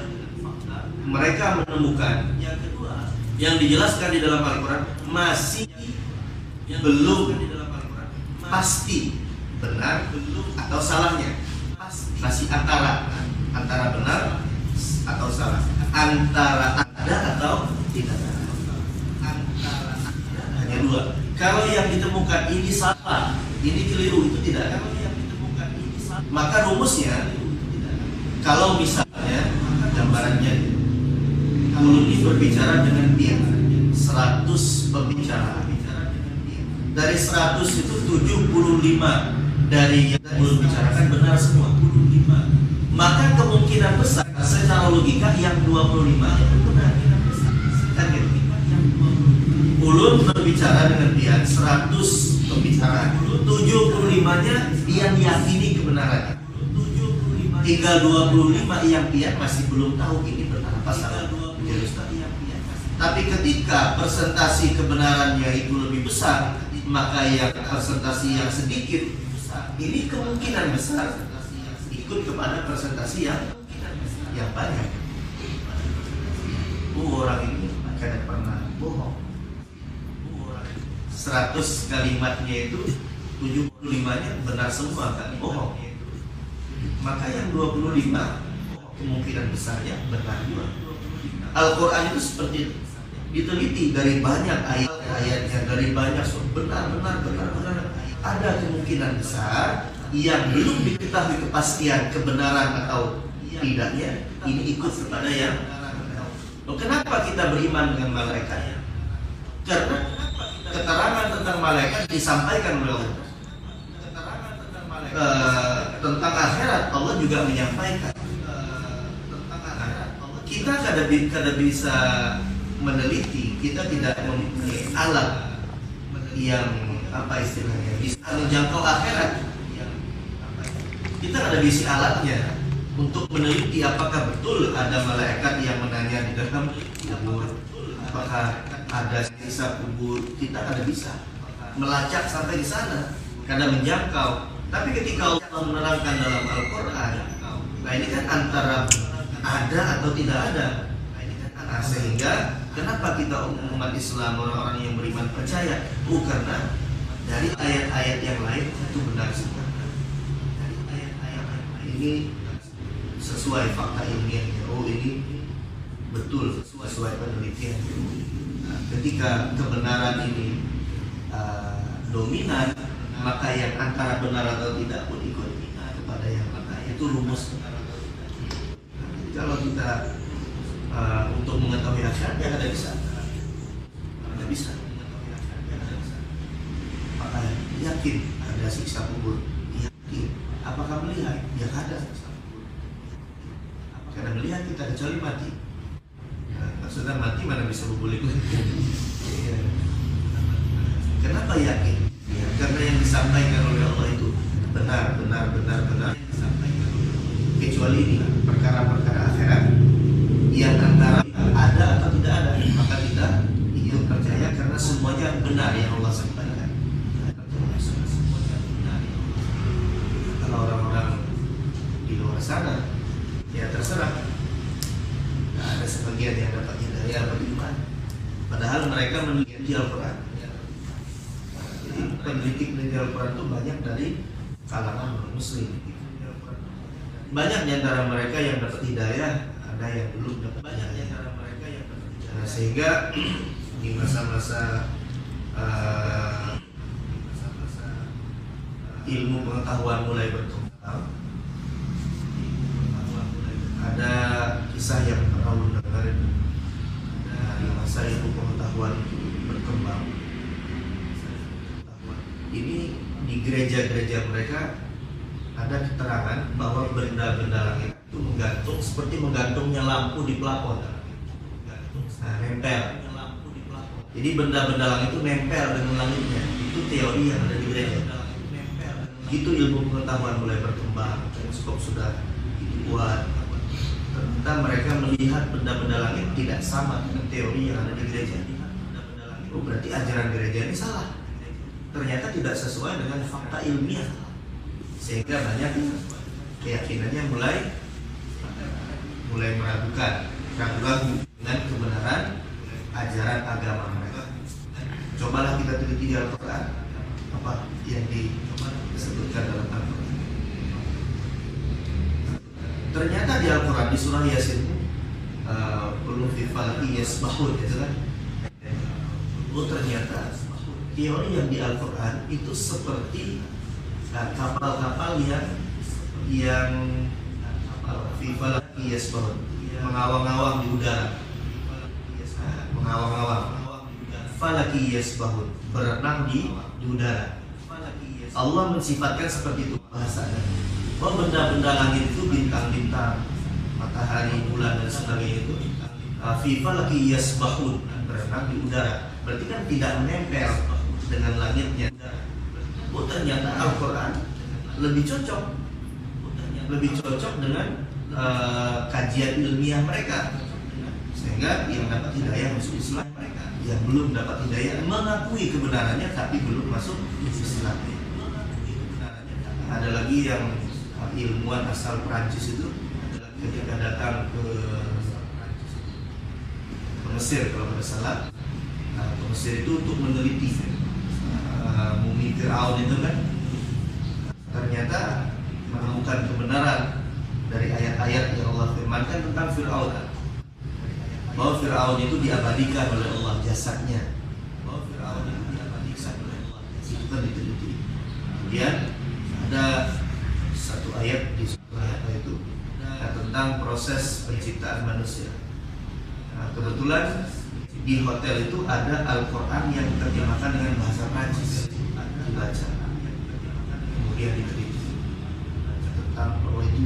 mereka menemukan yang dijelaskan di dalam Al-Quran masih belum pasti benar atau salahnya, masih antara benar atau salah, antara ada atau tidak ada, hanya dua. Kalau yang ditemukan ini salah, ini keliru, itu tidak ada. Maka rumusnya, kalau misalnya gambarannya ini berbicara dengan dia 100 pembicaraan, dari 100 itu 75 dari yang belum bicarakan benar semua. Maka kemungkinan besar secara logika yang 25 itu benar. Kan gitu. Ulun berbicara dengan dia 100 pembicaraan, 75-nya dia yakini kebenarannya. Tinggal 25 yang dia masih belum tahu ini benar apa salah. Tapi ketika persentasi kebenarannya itu lebih besar, maka yang persentasi yang sedikit ini kemungkinan besar ikut kepada presentasi yang banyak. Orang ini kadang pernah bohong. 100 kalimatnya itu 75-nya benar semua, kan bohong. Maka yang 25 kemungkinan besarnya benar juga. Al-Quran itu seperti itu, diteliti dari banyak ayat-ayatnya, dari banyak benar. Ada kemungkinan besar yang belum diketahui kepastian kebenaran atau tidaknya, ini ikut kepada yang. Kenapa kita beriman dengan malaikat? Karena keterangan tentang malaikat disampaikan oleh Allah. Tentang akhirat Allah juga menyampaikan. Kita kada bisa meneliti, kita tidak mempunyai alat yang apa istilahnya bisa menjangkau akhirat. Kita ada bisi alatnya untuk meneliti apakah betul ada malaikat yang menanya di dalam kubur, apakah ada sisa kubur. Kita ada bisa melacak sampai di sana, kada menjangkau. Tapi ketika Allah menerangkan dalam Al-Quran, nah ini kan antara ada atau tidak ada. Nah, sehingga kenapa kita umat Islam, orang-orang yang beriman percaya? Karena dari ayat-ayat yang lain itu benar semua. Dari ayat-ayat ini sesuai fakta ilmiahnya. Ini betul sesuai penelitian. Nah, ketika kebenaran ini dominan, maka yang antara benar atau tidak pun ikut kepada yang benar. Itu rumus. Kalau kita untuk mengetahui akhirat, ya ada bisa. Apakah yakin ada siksa kubur? Yakin. Apakah melihat? Ya ada. Karena melihat kita kecuali mati. Maksudnya mati mana bisa berbulik lagi? Kenapa yakin? Ya, karena yang disampaikan oleh Allah itu benar. Kecuali ini perkara-perkara akhirat yang antara ada atau tidak ada, maka kita ikut percaya karena semuanya benar yang Allah sampaikan. Kalau orang-orang di luar sana, ya terserah. Nah, ada sebagian yang dapat hidayah atau iman, padahal mereka meneliti Al-Quran. Jadi peneliti Al-Quran itu banyak dari kalangan non-Muslim. Banyak di antara mereka yang dapat hidayah, ada yang belum dapat hidayah. Nah, sehingga di masa-masa ilmu pengetahuan mulai berkembang, ada kisah yang pernah mendengar itu. Nah, di masa ilmu pengetahuan berkembang, ini di gereja-gereja mereka ada keterangan bahwa benda-benda langit itu menggantung seperti menggantungnya lampu di plafon. Nah, nempel. Jadi benda-benda langit itu nempel dengan langitnya. Itu teori yang ada di gereja. Itu ilmu pengetahuan mulai berkembang, teleskop sudah dibuat. Ternyata mereka melihat benda-benda langit tidak sama dengan teori yang ada di gereja. Oh, berarti ajaran gereja ini salah. Ternyata tidak sesuai dengan fakta ilmiah, sehingga banyak keyakinannya mulai meragukan, ragu-ragu dengan kebenaran ajaran agama mereka. Cobalah kita teliti di Al-Quran apa yang disebutkan dalam Al-Quran. Ternyata di Al-Quran di surah Yasin belum fifalaki yasbahun, gitu kan? Oh, ternyata teori yang di Al-Quran itu seperti kapal-kapal yang fifalaki yasbahun, mengawang-awang di udara, mengawang-awang. Falaki yasbahun, berenang di udara. Allah mensifatkan seperti itu bahasanya. Bahwa benda-benda langit itu bintang-bintang, matahari, bulan dan sebagainya itu falaki yasbahun, berenang di udara. Berarti kan tidak menempel dengan langitnya. Oh, ternyata Al-Quran lebih cocok dengan kajian ilmiah mereka, sehingga yang dapat hidayah masuk Islam, yang belum dapat hidayah mengakui kebenarannya tapi belum masuk Islam. Ada lagi yang ilmuwan asal Prancis itu ketika datang ke Mesir kalau tidak salah, ke Mesir itu untuk meneliti mumi Fir'aun itu kan, ternyata menemukan kebenaran dari ayat-ayat yang Allah firmankan tentang Fir'aun, bahwa Fir'aun itu diabadikan oleh Allah jasadnya, itu kan diteliti. Kemudian ada satu ayat di surah itu tentang proses penciptaan manusia. Nah, kebetulan di hotel itu ada Al-Quran yang diterjemahkan dengan bahasa Prancis, dibaca, kemudian diteliti tentang bahwa itu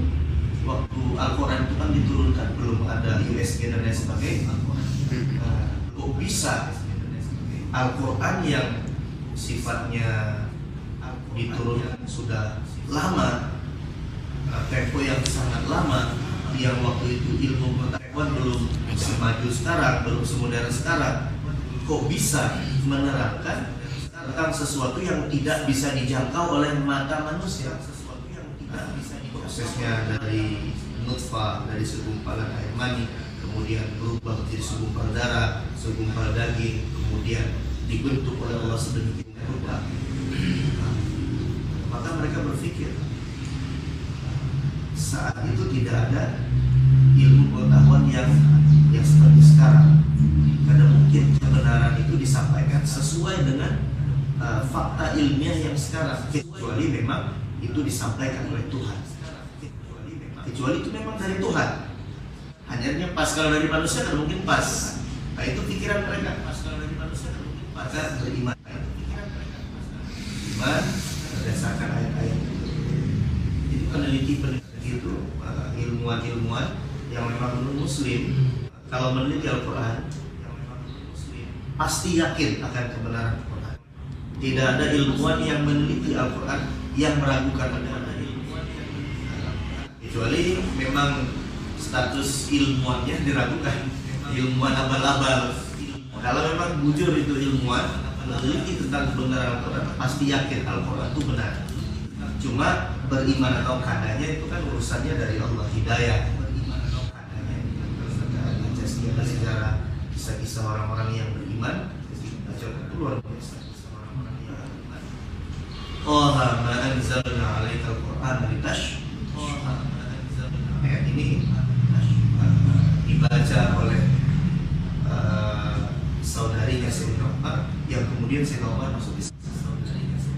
waktu Al-Quran itu kan diturunkan belum ada USB dan lain sebagainya. Kok bisa Al-Quran yang sifatnya diturunkan sudah lama, tempo yang sangat lama, yang waktu itu ilmu pengetahuan belum semaju sekarang, belum semodern sekarang, kok bisa menerangkan tentang sesuatu yang tidak bisa dijangkau oleh mata manusia? Prosesnya dari nutfah, dari segumpalan air mani, kemudian berubah menjadi segumpal darah, segumpal daging, kemudian dibentuk oleh Allah sedemikian rupa. Maka mereka berpikir saat itu tidak ada ilmu pengetahuan yang seperti sekarang, karena mungkin kebenaran itu disampaikan sesuai dengan fakta ilmiah yang sekarang, kecuali memang itu disampaikan oleh Tuhan, kecuali itu memang dari Tuhan. Hanya pas kalau dari manusia kan mungkin pas. Nah, itu pikiran mereka. Maka beriman, iman berdasarkan ayat-ayat itu. Jadi peneliti itu ilmuwan-ilmuwan yang memang Muslim, kalau meneliti Al-Quran pasti yakin akan kebenaran Al-Quran. Tidak ada ilmuwan yang meneliti Al-Quran yang meragukan Al-Quran, kecuali memang status ilmuannya diragukan, ilmuwan abal-abal. Kalau memang bujur itu ilmuwan meneliti tentang kebenaran Al-Quran, pasti yakin Al-Quran itu benar. Cuma beriman atau kadanya itu kan urusannya dari Allah, hidayah. Baca sejarah kisah-kisah orang-orang yang beriman, baca itu luar biasa. Qaha ma anzalna 'alaikal Qur'ana litashqa. Ayat ini dibaca oleh saudarinya Sayyidina Umar, yang kemudian Sayyidina Umar masuk Islam.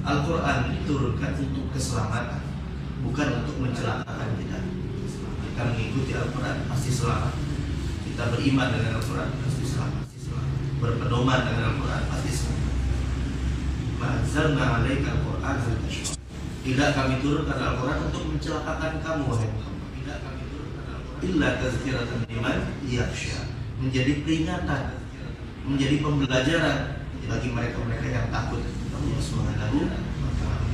Al-Quran diturunkan untuk keselamatan, bukan untuk mencelakakan kita. Kita mengikuti Al-Quran pasti selamat. Kita beriman dengan Al-Quran pasti selamat. Berpedoman dengan Al-Quran pasti selamat. Ma'anzalna 'alaikal Qur'ana litashqa. Tidak kami turunkan Al-Quran untuk mencelakakan kamu, wahai Muhammad. Illa tazkiratan liman yakhsha. Menjadi peringatan, menjadi pembelajaran bagi mereka-mereka yang takut Allah Subhanahu wa ta'ala.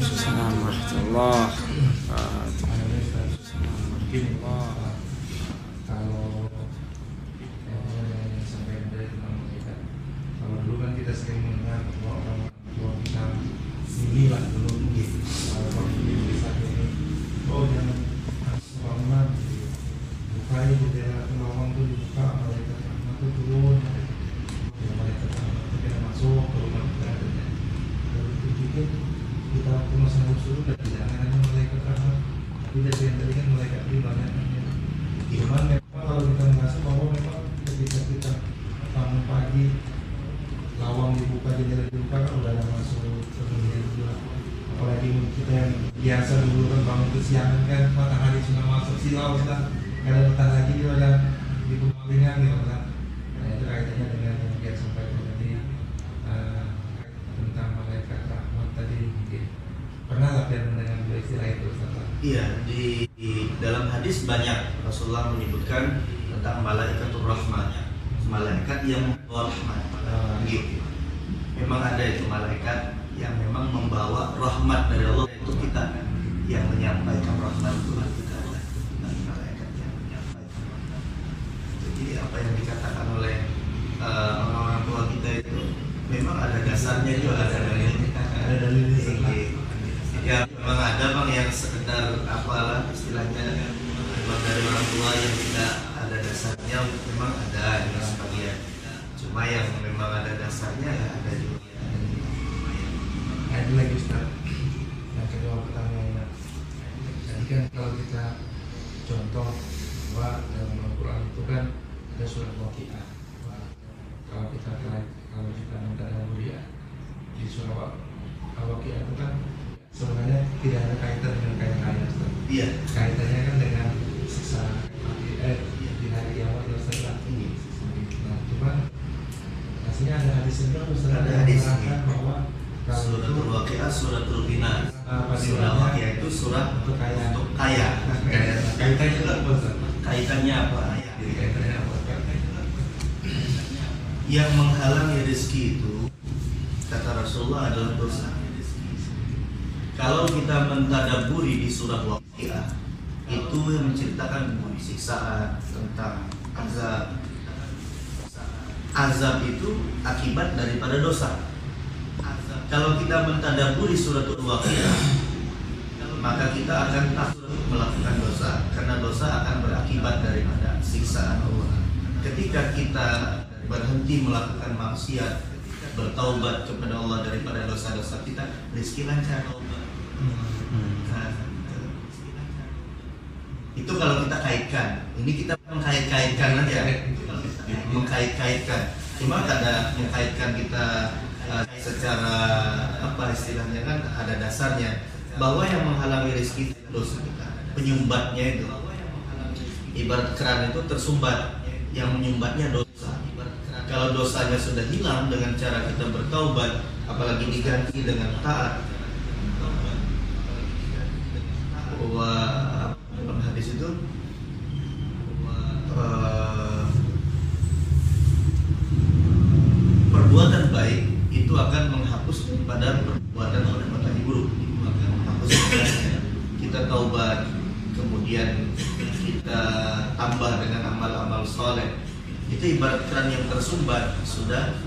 Waalaikumsalam warahmatullahi Kalau yang sampai dari tentang malaikat, kalau dulu kan kita sering mendengar bahwa orang tua kita inilah dulu gitu. Kalau di saat ini, oh jangan bangunan buka di daerah lawang tuh dibuka, malaikat rahmat tuh turun, malaikat rahmat tuh kena masuk ke rumah kita. Lalu itu pikir kita waktu masa dulu dan jangan hanya malaikat rahmat, tapi dari yang tadi kan malaikat ini banyak. Cuman memang kalau kita merasa bahwa memang ketika kita bangun pagi lawang dibuka, jendela dibuka kan udah ada masuk ke dunia juga. Apalagi kita yang biasa dulu kan bangun kesiangan kan matahari sudah masuk silau kan kada betah lagi juga kan di pemalingan gitu kan. Nah itu kaitannya dengan yang dia sampaikan tadi tentang malaikat rahmat tadi mungkin pernah latihan mendengar istilah itu Ustaz? Iya, di dalam hadis banyak Rasulullah menyebutkan tentang malaikatur rahmat, malaikat yang membawa rahmat. Gitu. Memang ada itu malaikat yang memang membawa rahmat dari Allah untuk kita, yang menyampaikan rahmat Tuhan kita. Malaikat yang menyampaikan rahmat. Jadi apa yang dikatakan oleh orang-orang tua kita itu memang ada dasarnya juga, ada dalilnya. Ya memang ada bang yang sekedar apalah istilahnya memang dari orang tua yang tidak ada dasarnya, memang ada yang sebagian. Cuma yang memang ada dasarnya ya ada juga. Ada lagi Ustaz. Yang kedua pertanyaannya. Jadi kan kalau kita contoh bahwa dalam Al-Quran itu kan ada surat Waqiah. Kalau kita mendalami di surat Al-Waqiah itu kan sebenarnya tidak ada kaitan dengan kaya-kaya Ustaz. Iya. Kaitannya kan dengan siksa di hari kiamat ya Ustaz. Nah, cuman aslinya ada hadis juga Ustaz, ada hadis bahwa suratul Waqiah, suratul Bina. Surah Waqiah itu surat untuk kaya. Kaitannya apa Ustaz? Kaitannya apa? Kaitannya apa? Yang menghalangi rezeki itu kata Rasulullah adalah dosa. Kalau kita mentadaburi di surah Waqiah, itu yang menceritakan siksaan, tentang azab. Azab itu akibat daripada dosa. Kalau kita mentadaburi surat Waqiah, maka kita akan takut melakukan dosa, karena dosa akan berakibat daripada siksaan Allah. Ketika kita berhenti melakukan maksiat, bertaubat kepada Allah daripada dosa-dosa kita, rezeki lancar. Nah, itu kalau kita kaitkan. Ini kita mengkait-kaitkan aja, mengkait-kaitkan. Cuma ada mengkaitkan kita secara apa istilahnya kan ada dasarnya, bahwa yang menghalangi rezeki itu dosa kita, penyumbatnya itu. Ibarat keran itu tersumbat, yang menyumbatnya dosa. Kalau dosanya sudah hilang dengan cara kita bertaubat, apalagi diganti dengan taat. Dalam hadis itu perbuatan baik itu akan menghapus daripada perbuatan yang buruk. Akan menghapus kita taubat, kemudian kita tambah dengan amal-amal soleh. Itu ibarat keran yang tersumbat, sudah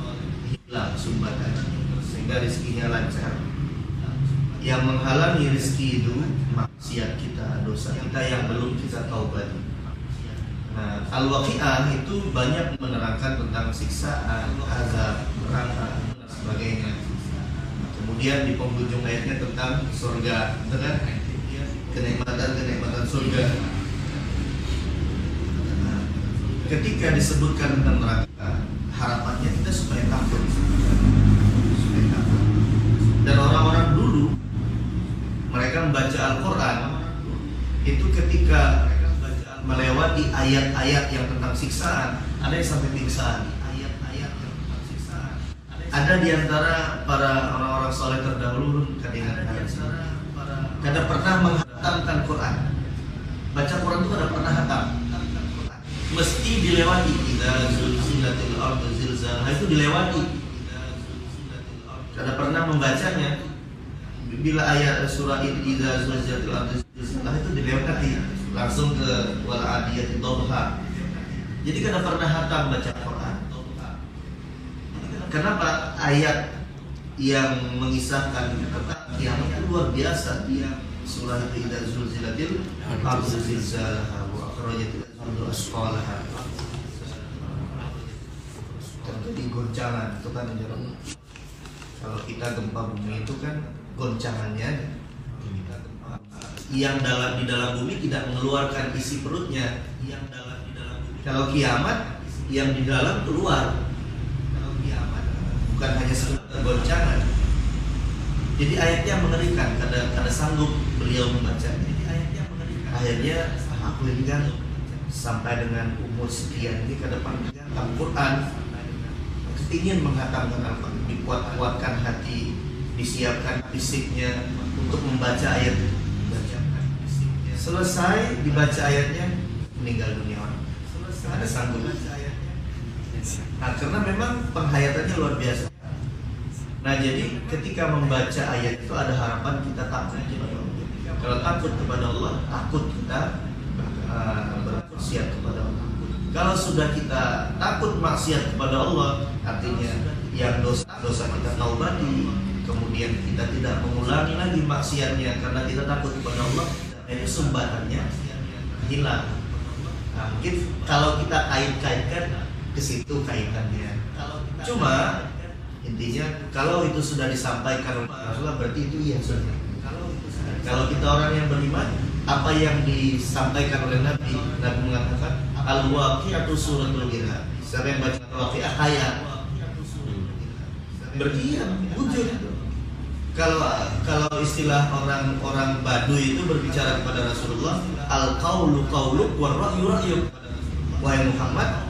hilang sumbatan, sehingga rezekinya lancar. Yang menghalangi rezeki itu maksiat kita, dosa kita yang belum kita taubat. Nah, Al-Waqiah itu banyak menerangkan tentang siksaan, azab, neraka, dan sebagainya. Kemudian di penghujung ayatnya tentang surga, dengan kenikmatan surga. Nah, ketika disebutkan tentang neraka, harapannya kita supaya takut. Dan orang-orang dulu mereka membaca Al-Quran itu ketika melewati ayat-ayat yang tentang siksaan, ada yang sampai pingsan. Ada di antara para orang-orang soleh terdahulu kadang pernah menghatamkan Quran. Baca Quran itu kadang pernah hatam. Mesti dilewati. Idza zulzilatil ardu zilzalaha, itu dilewati. Kadang pernah membacanya bila ayat surah Idza zulzilatil ardu zilzalaha itu dilewati langsung ke wal adiyati dhabha. Jadi kada pernah hatam baca Quran. Kenapa? Ayat yang mengisahkan tentang kiamat itu luar biasa. Dia surah Idza zulzilatil ardu zilzalaha wa akhrajatil ardu asqalaha. Terjadi goncangan itu kan jalan. Kalau kita gempa bumi itu kan goncangannya yang di dalam bumi tidak mengeluarkan isi perutnya. Kalau kiamat yang di dalam keluar. Bukan hanya sekedar goncangan. Jadi ayatnya mengerikan. Kada sanggup beliau membacanya. Akhirnya aku ini kan sampai dengan umur sekian ini ke depan Al-Quran, ingin menghatamkan Al-Quran, dikuat-kuatkan hati, disiapkan fisiknya untuk membaca ayat. Selesai dibaca ayatnya, meninggal dunia orang. Ada sanggup. Nah, karena memang penghayatannya luar biasa. Nah, jadi ketika membaca ayat itu ada harapan kita takut kepada Allah. Kalau takut kepada Allah, takut kita bermaksiat kepada Allah. Kalau sudah kita takut maksiat kepada Allah, artinya yang dosa kita taubati, kemudian kita tidak mengulangi lagi maksiatnya karena kita takut kepada Allah, itu sumbangannya hilang. Nah, mungkin kalau kita kait-kaitkan ke situ kaitannya. Cuma intinya kalau itu sudah disampaikan oleh Rasulullah berarti itu iya sudah. Kalau kita orang yang beriman, apa yang disampaikan oleh Nabi mengatakan Al-Waqi'atu suratul Ghirah. Siapa yang baca Al-Waqi'ah kaya. Berarti ya wujud. Kalau istilah orang Baduy itu berbicara kepada Rasulullah, al-qaulu qauluk war ra'yu ra'yuk. Wahai Muhammad,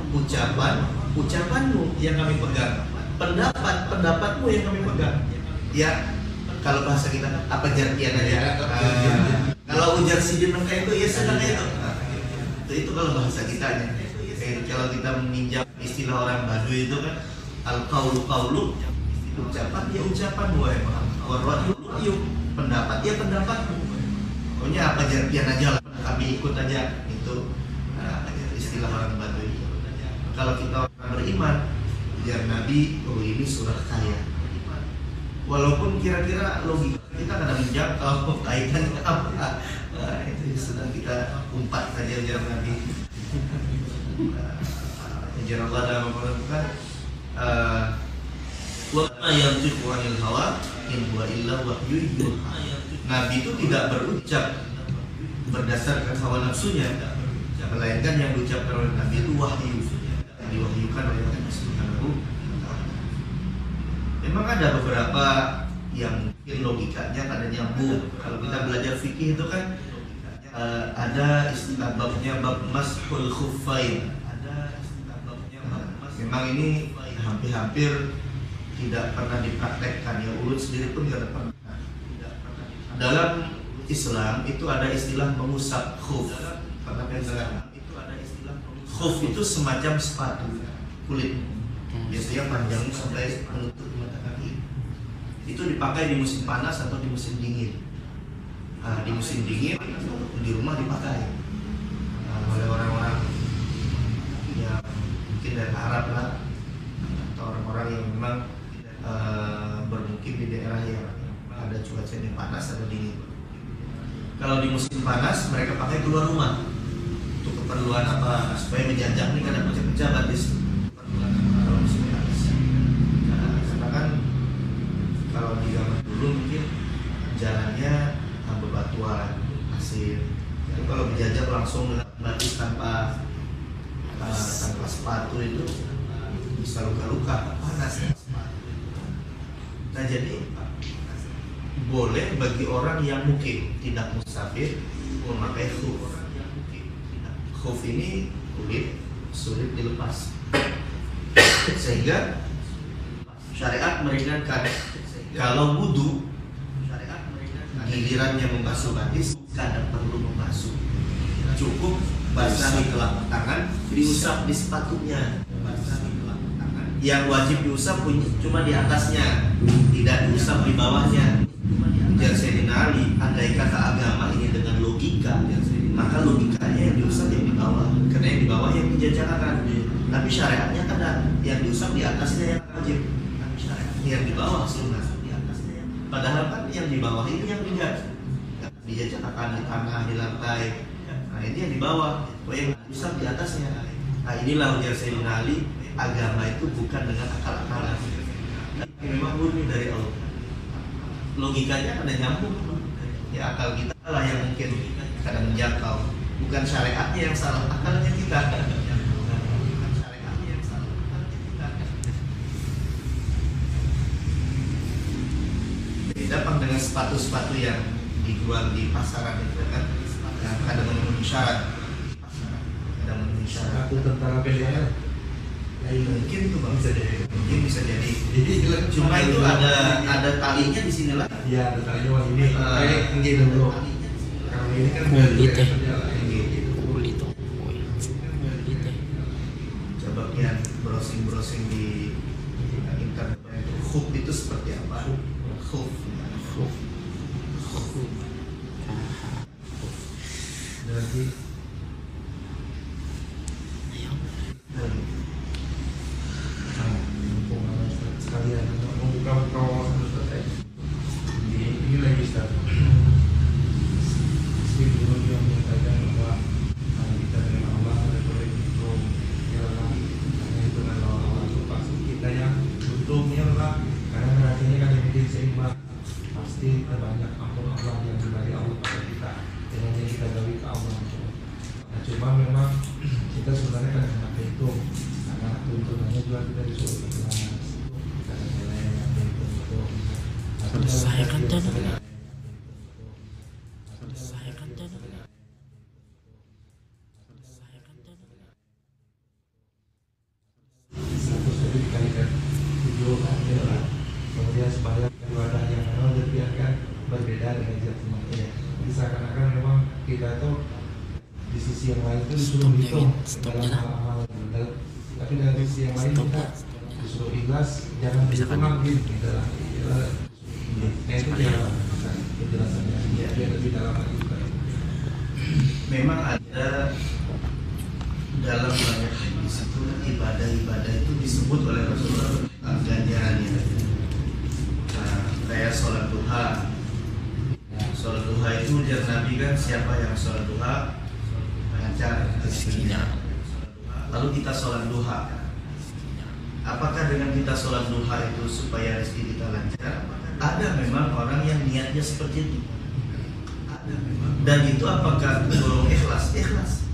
ucapanmu yang kami pegang, pendapatmu yang kami pegang. Ya, kalau bahasa kita apa jartian aja. Kalau ujar sidin kayak itu ya sedang itu. Itu kalau bahasa kitanya. Kalau kita meminjam istilah orang Baduy itu kan al-qaulu qauluk, ucapan ya ucapan wahai Muhammad. Yuk, pendapat ya pendapatmu. Pokoknya apa jartian aja lah, kami ikut aja itu istilah orang Baduy. Kalau kita orang beriman, ujar Nabi, oh ini surah kaya. Walaupun kira-kira logika kita kadang menjangkau kaitannya apa, itu sedang kita umpat saja ujar Nabi. Ujar Allah dalam Al-Quran, wa ma yantiqu 'anil hawa in huwa illa wahyu yuha. Nabi itu tidak berucap berdasarkan hawa nafsunya, melainkan yang diucapkan oleh Nabi itu wahyu, yang diwahyukan oleh Allah Subhanahu wa ta'ala. Memang ada beberapa yang mungkin logikanya kada nyambung. Kalau kita belajar fikih itu kan ada istilah babnya bab mashul khuffain. Memang ini hampir-hampir tidak pernah dipraktekkan, ya ulun sendiri pun tidak pernah. Dalam Islam itu ada istilah mengusap khuf. Khuf itu semacam sepatu kulit, biasanya panjangnya sampai menutup mata kaki. Itu dipakai di musim panas atau di musim dingin. Nah, di musim dingin di rumah dipakai oleh orang-orang yang mungkin dari Arab lah, atau orang-orang yang memang bermukim di daerah yang ada cuaca yang panas atau dingin. Kalau di musim panas mereka pakai keluar rumah untuk keperluan apa, supaya menjajah ini kadang pecah-pecah batis. Kalau musim panas, karena kan kalau di zaman dulu mungkin jalannya bebatuan, pasir. Jadi kalau menjajah langsung batis tanpa sepatu itu bisa luka-luka panas. Nah, jadi boleh bagi orang yang mukim tidak musafir memakai khuf. Khuf ini kulit sulit dilepas, sehingga syariat meringankan. Kalau wudu, gilirannya membasuh batis, tidak perlu membasuh, cukup basahi telapak tangan, diusap di sepatunya. Yang wajib diusap cuma di atasnya, tidak diusap di bawahnya. ujar Sayyidina Ali, andai kata agama ini dengan logika, maka logikanya yang diusap yang di bawah, karena yang di bawah yang dijajakan. Tapi syariatnya ada yang diusap di atasnya yang wajib, tapi syariatnya yang di bawah sunnah di atasnya. Padahal kan yang di bawah itu yang dijajakan di tanah, di lantai. Nah ini yang di bawah, yang diusap di atasnya. Nah inilah ujar Sayyidina Ali, agama itu bukan dengan akal-akalan, memang murni dari Allah. Logikanya ada nyambung, ya akal kita lah yang mungkin kadang menjangkau, bukan syariatnya yang salah, akalnya kita. Bukan syariatnya yang salah, akalnya kita. Beda dengan sepatu-sepatu yang dijual di pasaran itu kan, yang kadang memenuhi syarat, kadang memenuhi syarat. Aku tentara PDR. Mungkin itu bang, bisa jadi. Cuma itu ada talinya di sini lah. Iya, ada talinya. Wah ini kayak gini dulu. Kalau ini kan kulit teh. Coba kian browsing di internet. Khuf itu seperti apa? Khuf. Berarti sekalian membuka wawasan Ustaz. Ini lagi Ustaz. Dulu dia menyatakan bahwa kita dengan Allah ada berhitung, ya Allah, hanya itu adalah Allah maksud kita yang untungnya lah, karena hatinya kan yang bikin seimbang. Pasti banyak ampun Allah yang diberi Allah pada kita, dengan yang kita beri ke Allah. Nah, cuma memang kita sebenarnya kan enak itu, karena tuntunannya juga kita disuruh ikhlas. Selesaikan dan kemudian sebanyak ibadah yang memang dibiarkan berbeda dengan jatuhnya. Jadi seakan-akan memang kita tuh di sisi yang lain itu disuruh hitung dalam hal-hal, tapi dari sisi yang lain kita disuruh ikhlas, jangan dihitung lagi dalam itu dia penjelasannya biar lebih dalam lagi. Memang ada dalam banyak hadis itu ibadah-ibadah itu disebut oleh Rasulullah ganjarannya. Nah, kayak sholat duha. Sholat duha itu ujar Nabi kan, siapa yang sholat duha lancar rezekinya. Lalu kita sholat duha. Apakah dengan kita sholat duha itu supaya rezeki kita lancar? Ada memang orang yang niatnya seperti itu. Ada memang. Dan itu apakah golong ikhlas? Ikhlas.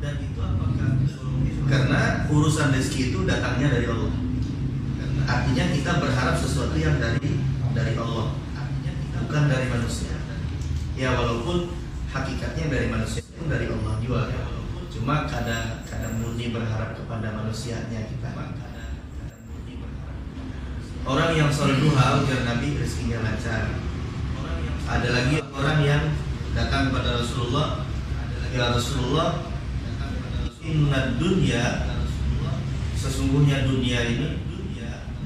Dan itu apakah golong ikhlas? Karena urusan rezeki itu datangnya dari Allah. Artinya kita berharap sesuatu yang dari Allah. Artinya kita bukan dari manusia. Ya walaupun hakikatnya dari manusia itu dari Allah juga. Cuma kadang murni berharap kepada manusianya kita. Orang yang sholat duha ujar Nabi rezekinya lancar. Ada lagi orang yang datang kepada Rasulullah, ya Rasulullah, inna dunya, sesungguhnya dunia ini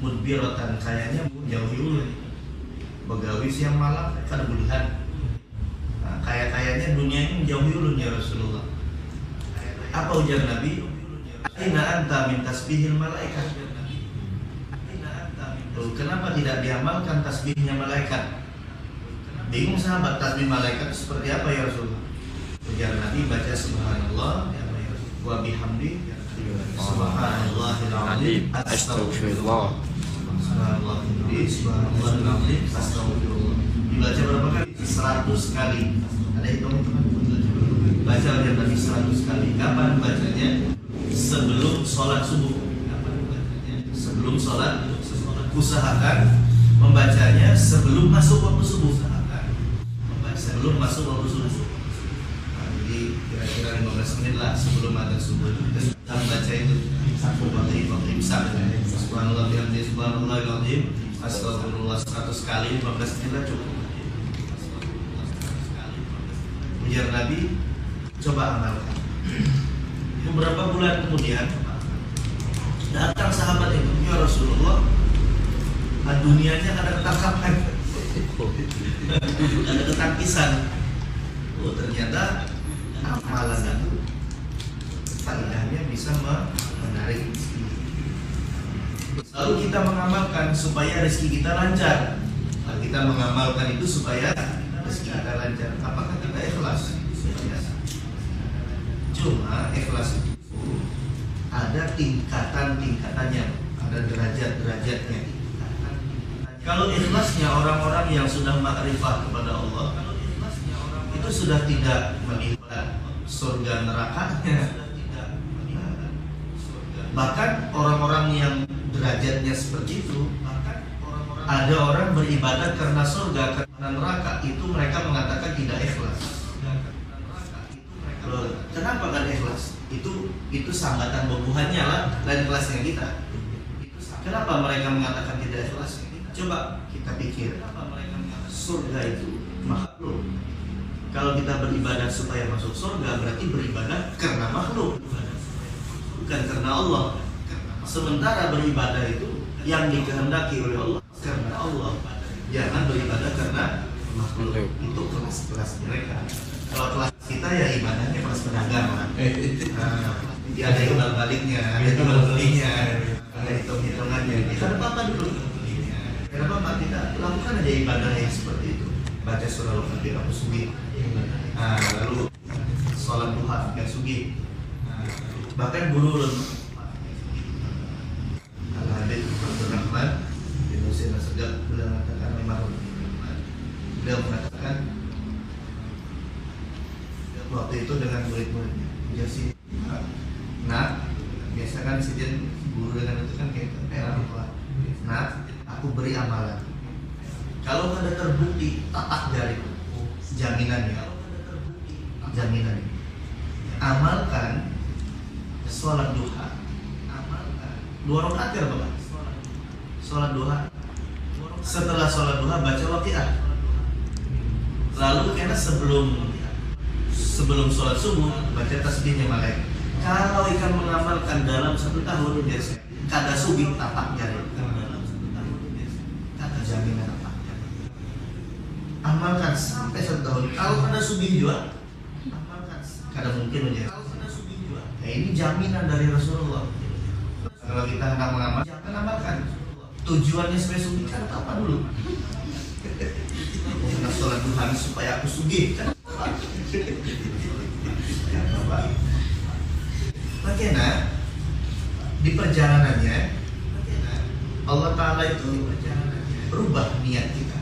mudbiratan, kayaknya jauhi ulun. Begawi siang malam kada bulihan. Nah, kayaknya dunia ini menjauhi ulun ya Rasulullah. Apa ujar Nabi? Aina anta min tasbihil malaikat. Kenapa tidak diamalkan tasbihnya malaikat? Bingung sahabat, tasbih malaikat seperti apa ya Rasulullah? Ujar Nabi, baca subhanallah wa bihamdi subhanallahil azim astagfirullah. Subhanallahil azim astagfirullah. Dibaca berapa kali? 100 kali. Ada hitung teman-teman? Baca ujar Nabi 100 kali. Kapan bacanya? Sebelum sholat subuh. Sebelum sholat, usahakan membacanya sebelum masuk waktu subuh. Sebelum masuk waktu subuh. Nah, jadi kira-kira 15 menit lah sebelum ada subuh. Kita membaca itu waktu imsak. Subhanallah bihamdihi subhanallahil azim astagfirullah 100 kali 15 menit lah cukup. Ujar Nabi, coba amalkan. Beberapa bulan kemudian datang sahabat itu, ya Rasulullah, dunianya kadang tertangkap. ada ketangkisan. Oh ternyata amalan itu faedahnya bisa menarik rezeki. Lalu kita mengamalkan supaya rezeki kita lancar. Nah, kita mengamalkan itu supaya rezeki kita lancar. Apakah kita ikhlas? Cuma ikhlas itu ada tingkatan-tingkatannya, ada derajat-derajatnya. Kalau ikhlasnya orang-orang yang sudah makrifah kepada Allah, itu sudah tidak melihat surga nerakanya. Bahkan orang-orang yang derajatnya seperti itu, ada orang beribadah karena surga, karena neraka, itu mereka mengatakan tidak ikhlas. Loh, kenapa kan ikhlas? Itu sambatan bubuhannya lah, lain kelasnya kita. Kenapa mereka mengatakan tidak ikhlas? Coba kita pikir, surga itu makhluk. Kalau kita beribadah supaya masuk surga, berarti beribadah karena makhluk, bukan karena Allah. Sementara beribadah itu yang dikehendaki oleh Allah karena Allah. Jangan beribadah karena makhluk. Itu kelas-kelas mereka. Kalau kelas kita ya ibadahnya kelas pedagang lah. Dia ada imbal baliknya, ada jual belinya, ada hitung-hitungannya. Kita ada apa dulu? Kenapa Pak kita lakukan aja ibadah yang seperti itu? Baca surah Al-Fatihah aku sugi. Lalu sholat duha yang sugi. Bahkan guru Al-Habib Abdul Rahman di Nusa Segaf beliau mengatakan beliau mengatakan waktu itu dengan murid-muridnya jadi nah biasa kan sejak guru dengan itu kan kayak orang tua. Nah aku beri amalan, kalau ada terbukti tatak jari jaminannya amalkan sholat duha, amalkan 2 rakaat ya Bapak, sholat duha. Setelah sholat duha baca Waqiah. Lalu karena sebelum sholat subuh baca tasbihnya malaikat. Kalau ikan mengamalkan dalam 1 tahun biasa kada subuh tapak jari, kada jaminan tapak jari. Amalkan sampai 1 tahun. Kalau kada subuh juga amalkan, kada mungkin aja. Nah, ini jaminan dari Rasulullah. Kalau kita hendak mengamal, jangan amalkan. Tujuannya supaya subuh kan apa dulu? Hendak sholat duha supaya aku sugih kan? Bagaimana di perjalanannya Allah Ta'ala itu berubah niat kita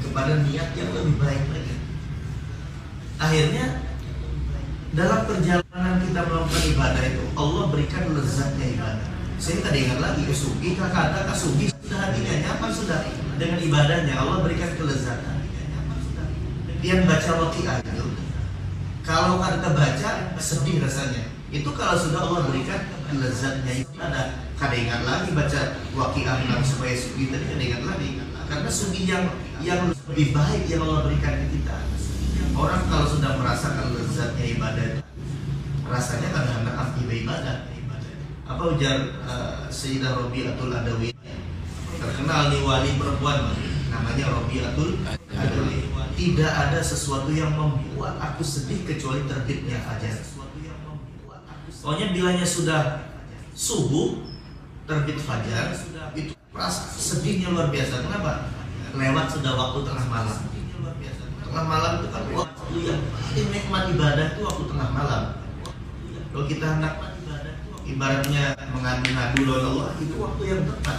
kepada niat yang lebih baik lagi. Akhirnya dalam perjalanan kita melakukan ibadah itu Allah berikan lezatnya ibadah. Saya tidak ingat lagi kesugi, kata kasugi sudah hatinya nyaman sudah dengan ibadahnya. Allah berikan kelezatan. Yang baca Waqiah itu, kalau kita baca sedih rasanya. Itu kalau sudah Allah berikan lezatnya itu ada kada ingat lagi baca Waqiah supaya sugi tadi kada ingat lagi. Karena sugi yang lebih baik yang Allah berikan ke kita. Orang kalau sudah merasakan lezatnya ibadah, rasanya kada hendak anti ibadah. Apa ujar Sayyidah Rabi'atul Adawi, terkenal nih wali perempuan namanya Rabi'atul Adawi. Tidak ada sesuatu yang membuat aku sedih kecuali terbitnya fajar. Pokoknya bilanya sudah subuh terbit fajar itu rasa sedihnya luar biasa. Kenapa? Lewat sudah waktu tengah malam. Tengah malam itu kan waktu yang paling nikmat ibadah itu waktu tengah malam. Kalau kita hendak ibaratnya mengadu-ngadu dengan Allah, itu waktu yang tepat.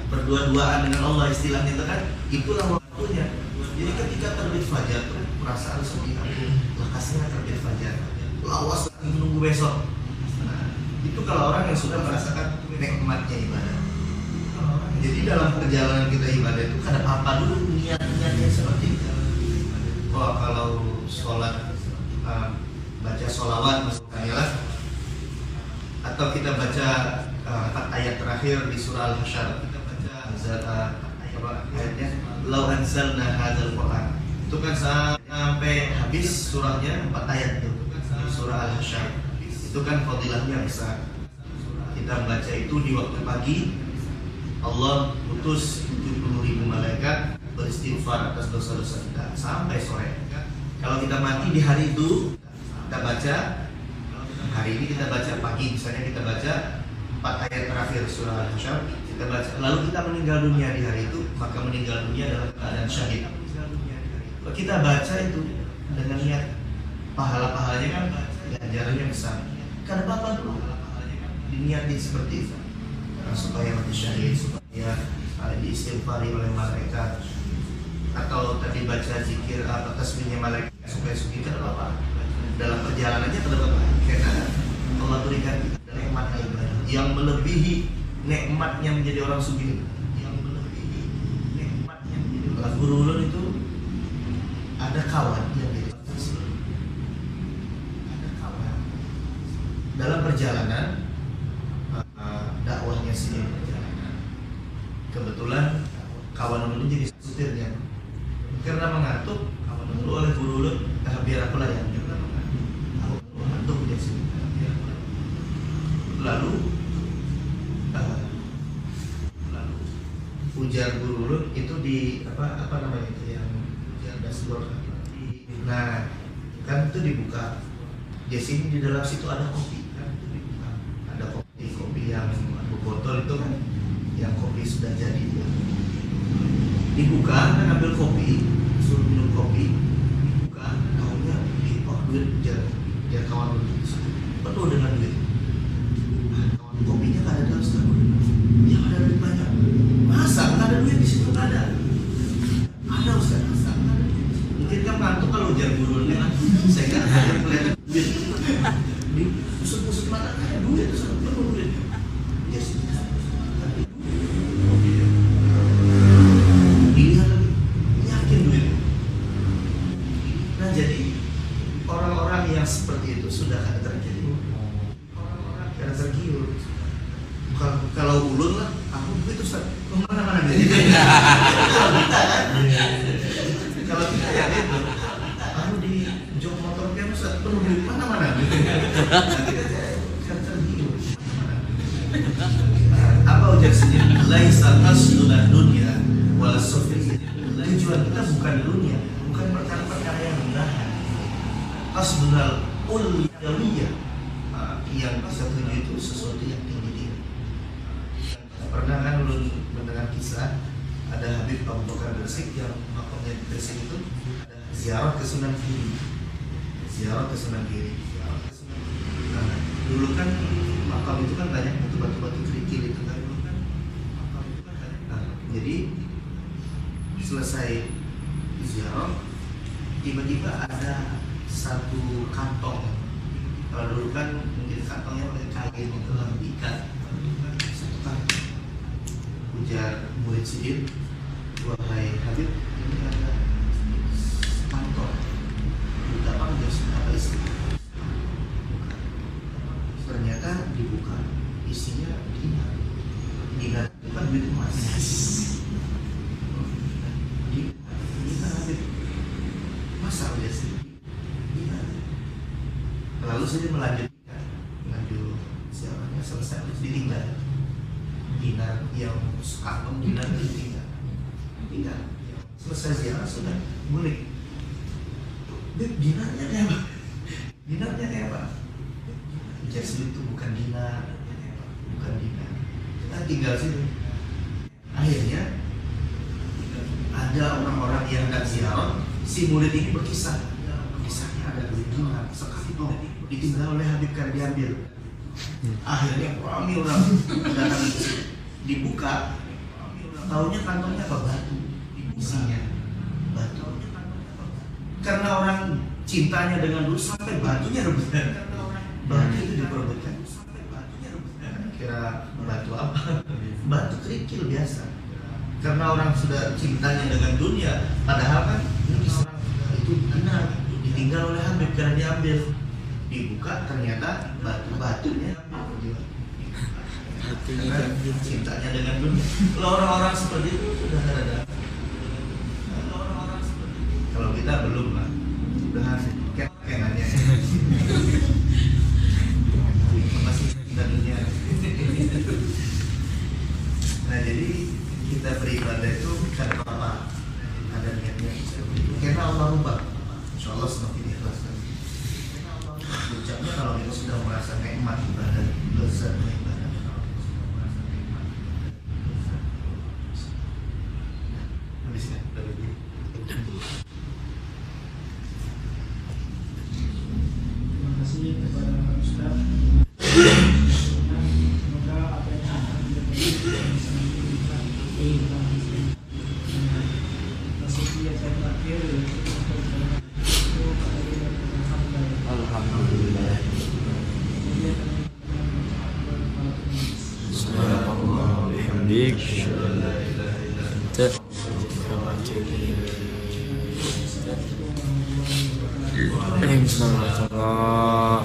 Berdua-duaan dengan Allah istilahnya itu kan, itulah waktunya. Jadi ketika terbit fajar tuh perasaan sedih aku, lekasnya terbit fajar, lawas menunggu besok. Nah, itu kalau orang yang sudah merasakan nikmatnya ibadah. Jadi dalam perjalanan kita ibadah itu kadang apa dulu niat-niatnya seperti itu. Kalau sholat baca sholawat misalnya, atau kita baca 4 ayat terakhir di surah Al-Hasyr, kita baca ayatnya lau anzalna hadzal Qur'an, itu kan sampai habis surahnya 4 ayat itu di surah Al-Hasyr. Itu kan fadilahnya besar. Kita baca itu di waktu pagi, Allah utus 70.000 malaikat beristighfar atas dosa-dosa kita sampai sore. Kalau kita mati di hari itu, kita baca, hari ini kita baca pagi, misalnya kita baca 4 ayat terakhir surah Al-Hasyr, kita baca, lalu kita meninggal dunia di hari itu, maka meninggal dunia dalam keadaan syahid. Kalau kita baca itu dengan niat, pahala-pahalanya kan ganjarannya besar. Karena Bapak dulu diniatin seperti itu, supaya mati syahid, supaya diistighfari oleh malaikat, atau tadi baca zikir atau tasbihnya malaikat supaya suci. Karena Bapak dalam perjalanannya pada Bapak, karena Allah berikan kita nikmat ibadah yang melebihi nikmatnya menjadi orang suci, yang melebihi nikmatnya menjadi orang guru ulun itu. Ada kawan yang jadi ada kawan dalam perjalanan dakwahnya sini perjalanan, kebetulan kawan ulun jadi supirnya. Karena mengantuk, kawan ulun oleh guru ulun, biar aku lah yang aku mengantuk dia sini. Lalu ujar guru ulun itu di apa namanya itu yang dashboard. Nah, kan itu dibuka. Di sini di dalam situ ada kopi, kan itu dibuka. Ada kopi yang botol itu kan, yang kopi sudah jadi. Dibuka, kan ambil kopi, suruh minum kopi. Dibuka, tahunya dipak duit dia kawan penuh dengan duit. Kawan kopinya kan ada dalam setengah. Ya ada duit banyak. Masa nggak ada duit di situ? Nggak ada. Ada Ustaz. Mungkin kan ngantuk kalau ujar gurunya kan. Saya kan ada kelihatan duit. Di pusat-pusat mata ada duit, penuh duit. Ya sih. Dilihat lagi, yakin duit. Nah jadi orang-orang yang seperti itu sudah ada tergiur. Orang-orang yang tergiur. Kalau ulun lah, aku begitu Ustaz. Kemana-mana duit. Kalau kita kan. Kalau kita ya itu, aku di jok motor kan Ustaz penuh duit mana-mana. Kan tergiur. Apa ujar sendiri? Laisa qasduna dunya wala sufri. Tujuan kita bukan dunia, bukan perkara-perkara yang rendahan. Qasdunal uliyawiyah, yang kita tuju itu sesuatu yang tinggi. Pernah kan ulun mendengar kisah ada Habib Abu Bakar Gresik yang makamnya di Gresik itu ada ziarah ke Sunan Giri. Nah, dulu kan makam itu kan banyak batu-batu kerikil itu kan. Nah, jadi selesai ziarah, tiba-tiba ada satu kantong. Kalau dulu kan mungkin kantongnya pakai kain itu lah, diikat. Satu kantong. Ujar murid Sidin, wahai Habib, ini ada kantong. Buka panggil apa isinya? Ternyata dibuka, isinya dinar. Dinar itu kan duit emas. Dinar Habib. Masa udah sih? Dinar. Lalu saya melanjutkan, siapanya selesai ditinggal. Dinar yang sekantong dinar ditinggal. Selesai ziarah sudah balik. Dinarnya kayak apa? Dinarnya kayak apa? Jadi itu bukan dinar, bukan dinar. Kita tinggal situ. Akhirnya ada orang-orang yang hendak ziarah. Si murid ini berkisah. Kisahnya ada duit dinar sekantong ditinggal oleh Habib karena diambil. Akhirnya ramai orang datang ke situ. Dibuka, tahunya kantongnya apa? Batu. Isinya batu. Karena orang cintanya dengan duit sampai batunya rebutan. Batu itu diperebutkan. Kira batu apa? Batu kerikil biasa. Karena orang sudah cintanya dengan dunia, padahal kan ini orang itu benar ditinggal oleh Habib karena diambil. Dibuka ternyata batunya karena cintanya dengan dunia. Kalau orang-orang seperti itu sudah ada. Kalau kita belum lah, udah kenanya masih cinta dunia. Nah jadi kita beribadah itu karena apa? Karena Allah rubah, insya Allah semakin ikhlas. Ucapnya kalau kita sudah merasa nikmat ibadah, lezat ibadah. Habisnya dari ini. Terima kasih kepada Ustaz. Semoga apa yang akan kita berikan bisa menjadi Nasihatnya saya terakhir Alhamdulillah. Subhanallah bihamdik. Bismillah.